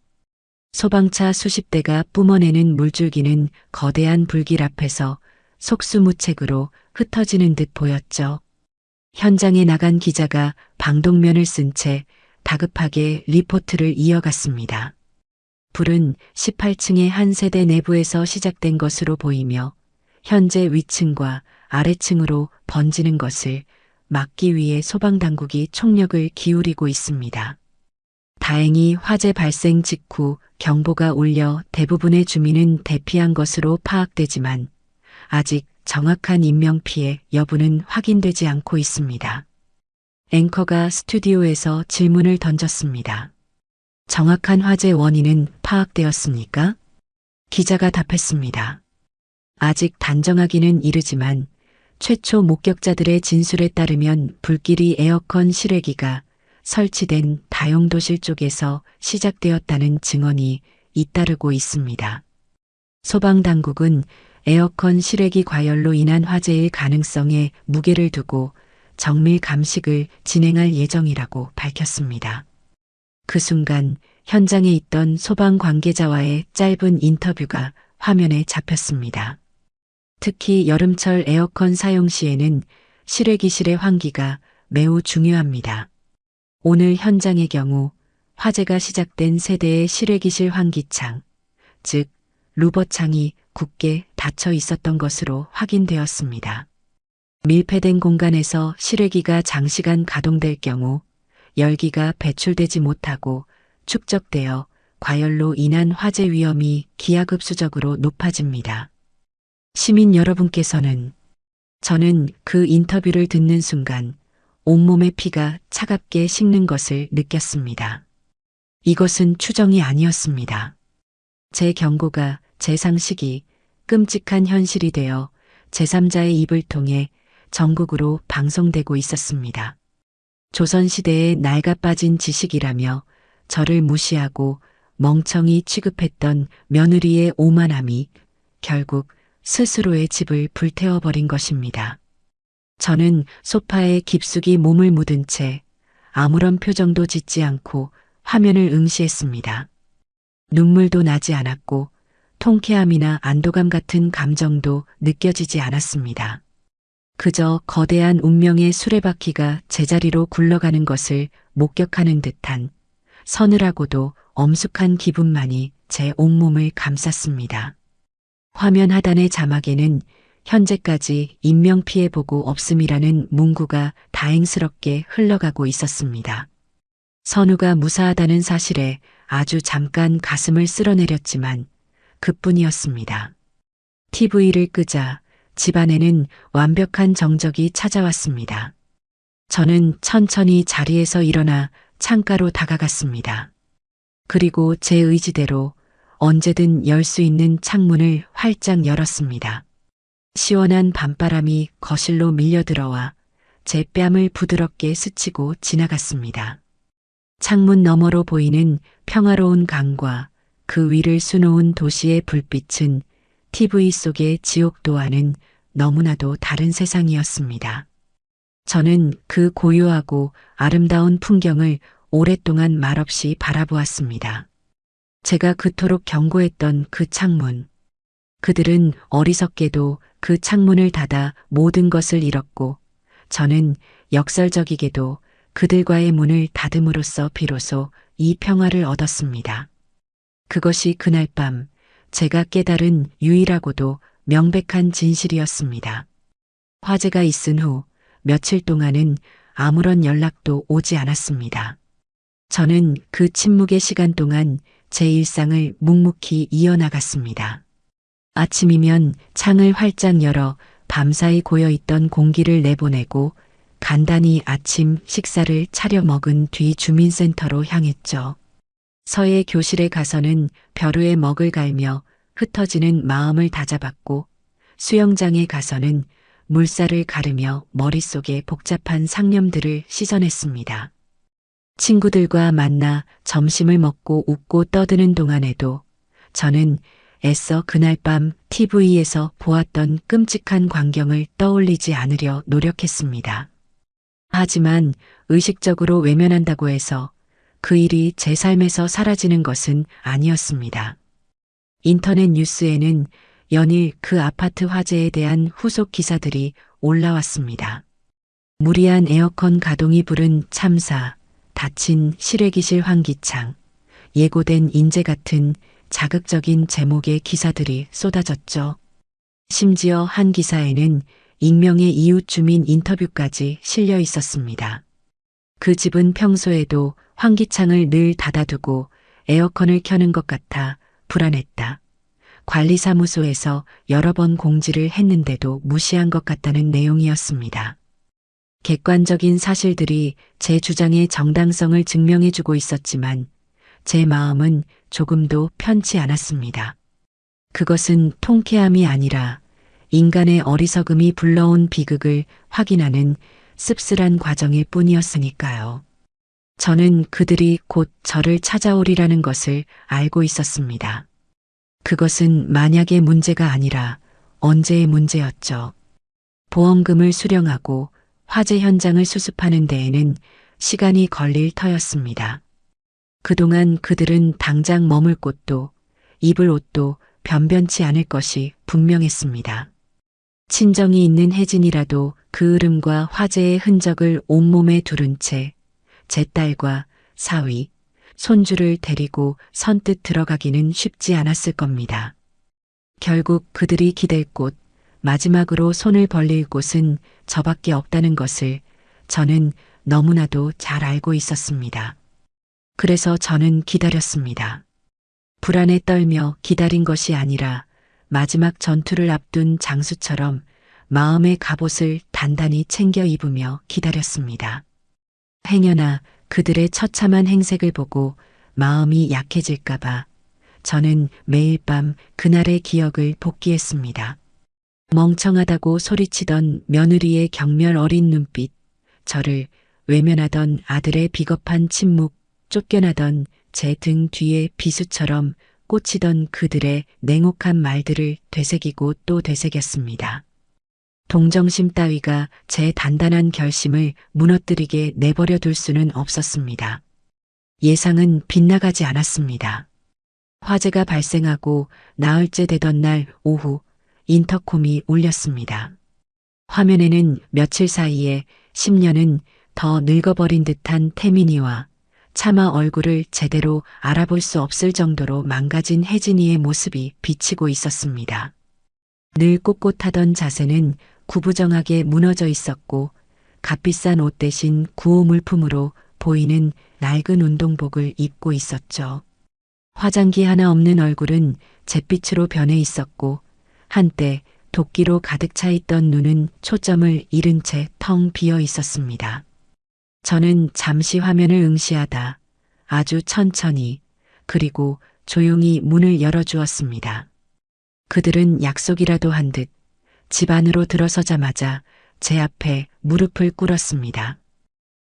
소방차 수십 대가 뿜어내는 물줄기는 거대한 불길 앞에서 속수무책으로 흩어지는 듯 보였죠. 현장에 나간 기자가 방독면을 쓴 채 다급하게 리포트를 이어갔습니다. 불은 18층의 한 세대 내부에서 시작된 것으로 보이며 현재 위층과 아래층으로 번지는 것을 막기 위해 소방당국이 총력을 기울이고 있습니다. 다행히 화재 발생 직후 경보가 울려 대부분의 주민은 대피한 것으로 파악되지만 아직 정확한 인명피해 여부는 확인되지 않고 있습니다. 앵커가 스튜디오에서 질문을 던졌습니다. 정확한 화재 원인은 파악되었습니까? 기자가 답했습니다. 아직 단정하기는 이르지만 최초 목격자들의 진술에 따르면 불길이 에어컨 실외기가 설치된 다용도실 쪽에서 시작되었다는 증언이 잇따르고 있습니다. 소방당국은 에어컨 실외기 과열로 인한 화재일 가능성에 무게를 두고 정밀 감식을 진행할 예정이라고 밝혔습니다. 그 순간 현장에 있던 소방 관계자와의 짧은 인터뷰가 화면에 잡혔습니다. 특히 여름철 에어컨 사용 시에는 실외기실의 환기가 매우 중요합니다. 오늘 현장의 경우 화재가 시작된 세대의 실외기실 환기창, 즉 루버창이 굳게 닫혀 있었던 것으로 확인되었습니다. 밀폐된 공간에서 실외기가 장시간 가동될 경우 열기가 배출되지 못하고 축적되어 과열로 인한 화재 위험이 기하급수적으로 높아집니다. 시민 여러분께서는 저는 그 인터뷰를 듣는 순간 온몸의 피가 차갑게 식는 것을 느꼈습니다. 이것은 추정이 아니었습니다. 제 경고가 제 상식이 끔찍한 현실이 되어 제3자의 입을 통해 전국으로 방송되고 있었습니다. 조선시대의 낡아빠진 지식이라며 저를 무시하고 멍청이 취급했던 며느리의 오만함이 결국 스스로의 집을 불태워버린 것입니다. 저는 소파에 깊숙이 몸을 묻은 채 아무런 표정도 짓지 않고 화면을 응시했습니다. 눈물도 나지 않았고 통쾌함이나 안도감 같은 감정도 느껴지지 않았습니다. 그저 거대한 운명의 수레바퀴가 제자리로 굴러가는 것을 목격하는 듯한 서늘하고도 엄숙한 기분만이 제 온몸을 감쌌습니다. 화면 하단의 자막에는 현재까지 인명피해 보고 없음이라는 문구가 다행스럽게 흘러가고 있었습니다. 선우가 무사하다는 사실에 아주 잠깐 가슴을 쓸어내렸지만 그뿐이었습니다. TV를 끄자 집안에는 완벽한 정적이 찾아왔습니다. 저는 천천히 자리에서 일어나 창가로 다가갔습니다. 그리고 제 의지대로 언제든 열 수 있는 창문을 활짝 열었습니다. 시원한 밤바람이 거실로 밀려들어와 제 뺨을 부드럽게 스치고 지나갔습니다. 창문 너머로 보이는 평화로운 강과 그 위를 수놓은 도시의 불빛은 TV 속의 지옥도와는 너무나도 다른 세상이었습니다. 저는 그 고요하고 아름다운 풍경을 오랫동안 말없이 바라보았습니다. 제가 그토록 경고했던 그 창문. 그들은 어리석게도 그 창문을 닫아 모든 것을 잃었고 저는 역설적이게도 그들과의 문을 닫음으로써 비로소 이 평화를 얻었습니다. 그것이 그날 밤 제가 깨달은 유일하고도 명백한 진실이었습니다. 화재가 있은 후 며칠 동안은 아무런 연락도 오지 않았습니다. 저는 그 침묵의 시간 동안 제 일상을 묵묵히 이어나갔습니다. 아침이면 창을 활짝 열어 밤사이 고여있던 공기를 내보내고 간단히 아침 식사를 차려 먹은 뒤 주민센터로 향했죠. 서예 교실에 가서는 벼루에 먹을 갈며 흩어지는 마음을 다잡았고 수영장에 가서는 물살을 가르며 머릿속에 복잡한 상념들을 씻어냈습니다. 친구들과 만나 점심을 먹고 웃고 떠드는 동안에도 저는 애써 그날 밤 TV에서 보았던 끔찍한 광경을 떠올리지 않으려 노력했습니다. 하지만 의식적으로 외면한다고 해서 그 일이 제 삶에서 사라지는 것은 아니었습니다. 인터넷 뉴스에는 연일 그 아파트 화재에 대한 후속 기사들이 올라왔습니다. 무리한 에어컨 가동이 부른 참사, 다친 실외기실 환기창, 예고된 인재 같은 자극적인 제목의 기사들이 쏟아졌죠. 심지어 한 기사에는 익명의 이웃 주민 인터뷰까지 실려 있었습니다. 그 집은 평소에도 환기창을 늘 닫아두고 에어컨을 켜는 것 같아 불안했다. 관리사무소에서 여러 번 공지를 했는데도 무시한 것 같다는 내용이었습니다. 객관적인 사실들이 제 주장의 정당성을 증명해주고 있었지만 제 마음은 조금도 편치 않았습니다. 그것은 통쾌함이 아니라 인간의 어리석음이 불러온 비극을 확인하는 씁쓸한 과정일 뿐이었으니까요. 저는 그들이 곧 저를 찾아오리라는 것을 알고 있었습니다. 그것은 만약의 문제가 아니라 언제의 문제였죠. 보험금을 수령하고 화재 현장을 수습하는 데에는 시간이 걸릴 터였습니다. 그동안 그들은 당장 머물 곳도 입을 옷도 변변치 않을 것이 분명했습니다. 친정이 있는 혜진이라도 그 으름과 화재의 흔적을 온몸에 두른 채 제 딸과 사위, 손주를 데리고 선뜻 들어가기는 쉽지 않았을 겁니다. 결국 그들이 기댈 곳, 마지막으로 손을 벌릴 곳은 저밖에 없다는 것을 저는 너무나도 잘 알고 있었습니다. 그래서 저는 기다렸습니다. 불안에 떨며 기다린 것이 아니라 마지막 전투를 앞둔 장수처럼 마음의 갑옷을 단단히 챙겨 입으며 기다렸습니다. 행여나 그들의 처참한 행색을 보고 마음이 약해질까봐 저는 매일 밤 그날의 기억을 복기했습니다. 멍청하다고 소리치던 며느리의 경멸 어린 눈빛, 저를 외면하던 아들의 비겁한 침묵, 쫓겨나던 제 등 뒤에 비수처럼 꽂히던 그들의 냉혹한 말들을 되새기고 또 되새겼습니다. 동정심 따위가 제 단단한 결심을 무너뜨리게 내버려 둘 수는 없었습니다. 예상은 빗나가지 않았습니다. 화재가 발생하고 나흘째 되던 날 오후 인터콤이 울렸습니다. 화면에는 며칠 사이에 10년은 더 늙어버린 듯한 태민이와 차마 얼굴을 제대로 알아볼 수 없을 정도로 망가진 혜진이의 모습이 비치고 있었습니다. 늘 꼿꼿하던 자세는 구부정하게 무너져 있었고 값비싼 옷 대신 구호 물품으로 보이는 낡은 운동복을 입고 있었죠. 화장기 하나 없는 얼굴은 잿빛으로 변해 있었고 한때 도끼로 가득 차 있던 눈은 초점을 잃은 채 텅 비어 있었습니다. 저는 잠시 화면을 응시하다 아주 천천히 그리고 조용히 문을 열어주었습니다. 그들은 약속이라도 한 듯 집 안으로 들어서자마자 제 앞에 무릎을 꿇었습니다.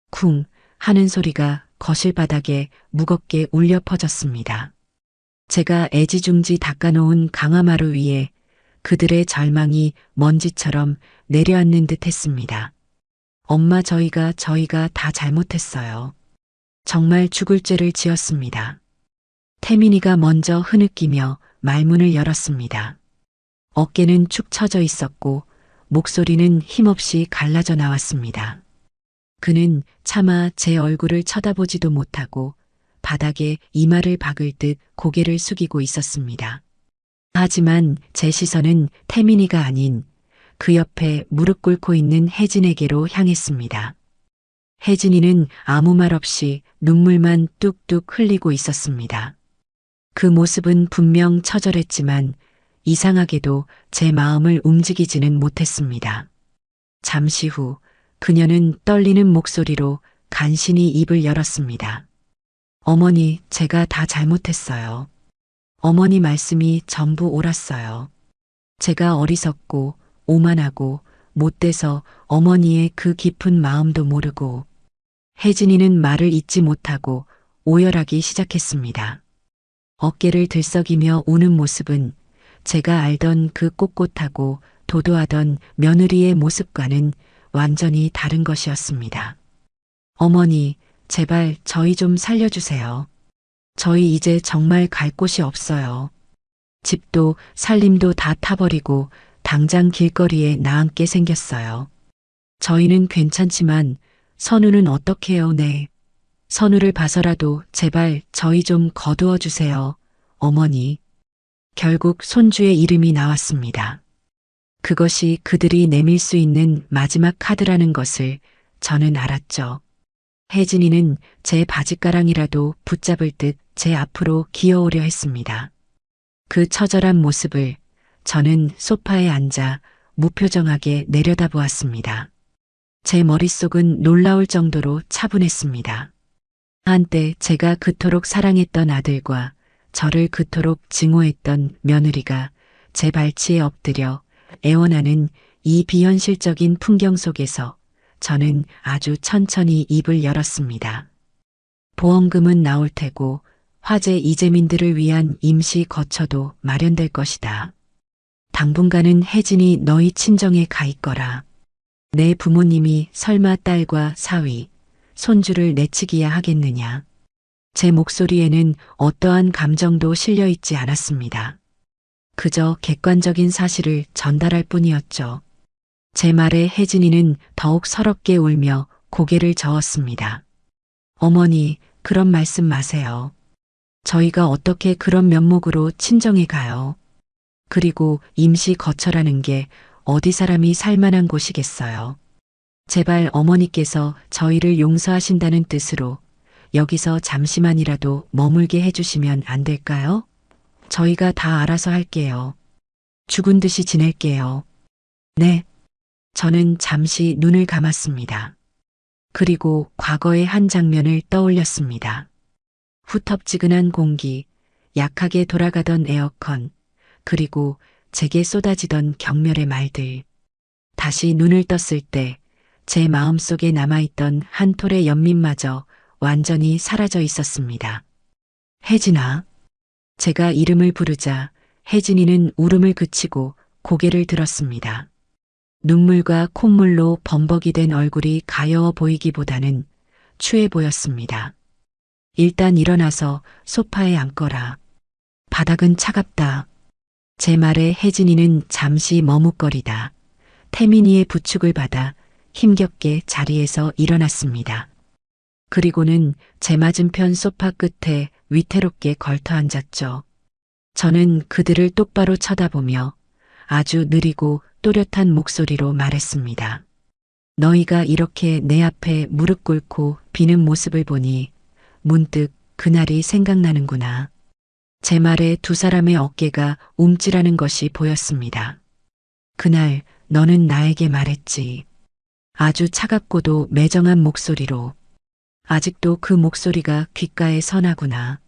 쿵 하는 소리가 거실 바닥에 무겁게 울려 퍼졌습니다. 제가 애지중지 닦아놓은 강화마루 위에 그들의 절망이 먼지처럼 내려앉는 듯 했습니다. 엄마 저희가 다 잘못했어요. 정말 죽을 죄를 지었습니다. 태민이가 먼저 흐느끼며 말문을 열었습니다. 어깨는 축 처져 있었고 목소리는 힘없이 갈라져 나왔습니다. 그는 차마 제 얼굴을 쳐다보지도 못하고 바닥에 이마를 박을 듯 고개를 숙이고 있었습니다. 하지만 제 시선은 태민이가 아닌 그 옆에 무릎 꿇고 있는 혜진에게로 향했습니다. 혜진이는 아무 말 없이 눈물만 뚝뚝 흘리고 있었습니다. 그 모습은 분명 처절했지만 이상하게도 제 마음을 움직이지는 못했습니다. 잠시 후 그녀는 떨리는 목소리로 간신히 입을 열었습니다. 어머니, 제가 다 잘못했어요. 어머니 말씀이 전부 옳았어요. 제가 어리석고 오만하고 못돼서 어머니의 그 깊은 마음도 모르고. 혜진이는 말을 잇지 못하고 오열하기 시작했습니다. 어깨를 들썩이며 우는 모습은 제가 알던 그 꼿꼿하고 도도하던 며느리의 모습과는 완전히 다른 것이었습니다. 어머니, 제발 저희 좀 살려주세요. 저희 이제 정말 갈 곳이 없어요. 집도 살림도 다 타버리고 당장 길거리에 나앉게 생겼어요. 저희는 괜찮지만 선우는 어떡해요, 네. 선우를 봐서라도 제발 저희 좀 거두어 주세요, 어머니. 결국 손주의 이름이 나왔습니다. 그것이 그들이 내밀 수 있는 마지막 카드라는 것을 저는 알았죠. 혜진이는 제 바짓가랑이라도 붙잡을 듯 제 앞으로 기어오려 했습니다. 그 처절한 모습을 저는 소파에 앉아 무표정하게 내려다보았습니다. 제 머릿속은 놀라울 정도로 차분했습니다. 한때 제가 그토록 사랑했던 아들과 저를 그토록 증오했던 며느리가 제 발치에 엎드려 애원하는 이 비현실적인 풍경 속에서 저는 아주 천천히 입을 열었습니다. 보험금은 나올 테고 화재 이재민들을 위한 임시 거처도 마련될 것이다. 당분간은 혜진이 너희 친정에 가 있거라. 내 부모님이 설마 딸과 사위, 손주를 내치기야 하겠느냐. 제 목소리에는 어떠한 감정도 실려 있지 않았습니다. 그저 객관적인 사실을 전달할 뿐이었죠. 제 말에 혜진이는 더욱 서럽게 울며 고개를 저었습니다. 어머니, 그런 말씀 마세요. 저희가 어떻게 그런 면목으로 친정에 가요. 그리고 임시 거처라는 게 어디 사람이 살만한 곳이겠어요. 제발 어머니께서 저희를 용서하신다는 뜻으로 여기서 잠시만이라도 머물게 해주시면 안 될까요? 저희가 다 알아서 할게요. 죽은 듯이 지낼게요. 네. 저는 잠시 눈을 감았습니다. 그리고 과거의 한 장면을 떠올렸습니다. 후텁지근한 공기, 약하게 돌아가던 에어컨, 그리고 제게 쏟아지던 경멸의 말들. 다시 눈을 떴을 때 제 마음속에 남아있던 한 톨의 연민마저 완전히 사라져 있었습니다. 혜진아. 제가 이름을 부르자 혜진이는 울음을 그치고 고개를 들었습니다. 눈물과 콧물로 범벅이 된 얼굴이 가여워 보이기보다는 추해 보였습니다. 일단 일어나서 소파에 앉거라. 바닥은 차갑다. 제 말에 혜진이는 잠시 머뭇거리다 태민이의 부축을 받아 힘겹게 자리에서 일어났습니다. 그리고는 제 맞은편 소파 끝에 위태롭게 걸터 앉았죠. 저는 그들을 똑바로 쳐다보며 아주 느리고 또렷한 목소리로 말했습니다. 너희가 이렇게 내 앞에 무릎 꿇고 비는 모습을 보니 문득 그날이 생각나는구나. 제 말에 두 사람의 어깨가 움찔하는 것이 보였습니다. 그날 너는 나에게 말했지. 아주 차갑고도 매정한 목소리로. 아직도 그 목소리가 귓가에 선하구나.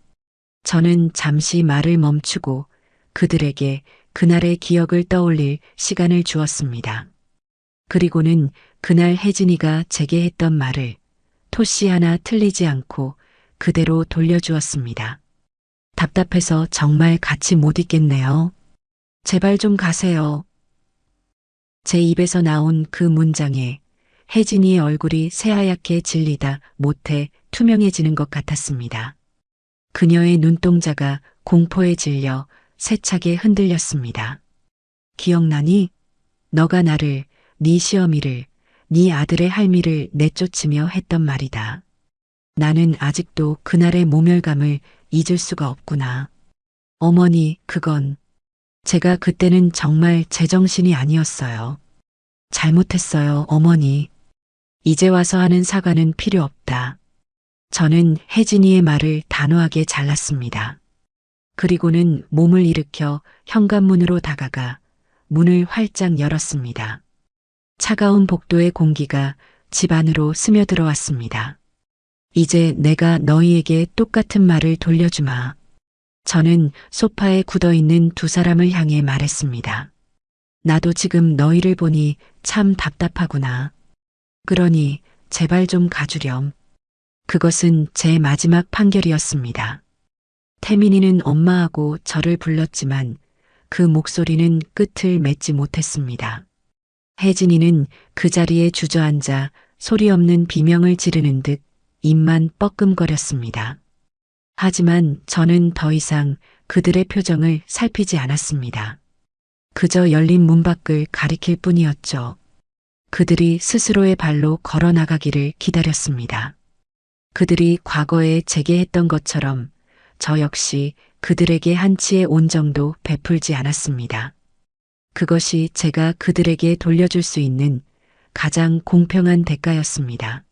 저는 잠시 말을 멈추고 그들에게 그날의 기억을 떠올릴 시간을 주었습니다. 그리고는 그날 혜진이가 제게 했던 말을 토씨 하나 틀리지 않고 그대로 돌려주었습니다. 답답해서 정말 같이 못 있겠네요. 제발 좀 가세요. 제 입에서 나온 그 문장에 혜진이의 얼굴이 새하얗게 질리다 못해 투명해지는 것 같았습니다. 그녀의 눈동자가 공포에 질려 세차게 흔들렸습니다. 기억나니? 너가 나를, 네 시어미를, 네 아들의 할미를 내쫓으며 했던 말이다. 나는 아직도 그날의 모멸감을 잊을 수가 없구나. 어머니, 그건 제가 그때는 정말 제정신이 아니었어요. 잘못했어요, 어머니. 이제 와서 하는 사과는 필요 없다. 저는 혜진이의 말을 단호하게 잘랐습니다. 그리고는 몸을 일으켜 현관문으로 다가가 문을 활짝 열었습니다. 차가운 복도의 공기가 집 안으로 스며들어왔습니다. 이제 내가 너희에게 똑같은 말을 돌려주마. 저는 소파에 굳어있는 두 사람을 향해 말했습니다. 나도 지금 너희를 보니 참 답답하구나. 그러니 제발 좀 가주렴. 그것은 제 마지막 판결이었습니다. 태민이는 엄마하고 저를 불렀지만 그 목소리는 끝을 맺지 못했습니다. 혜진이는 그 자리에 주저앉아 소리 없는 비명을 지르는 듯 입만 뻐끔거렸습니다. 하지만 저는 더 이상 그들의 표정을 살피지 않았습니다. 그저 열린 문 밖을 가리킬 뿐이었죠. 그들이 스스로의 발로 걸어 나가기를 기다렸습니다. 그들이 과거에 제게 했던 것처럼 저 역시 그들에게 한치의 온정도 베풀지 않았습니다. 그것이 제가 그들에게 돌려줄 수 있는 가장 공평한 대가였습니다.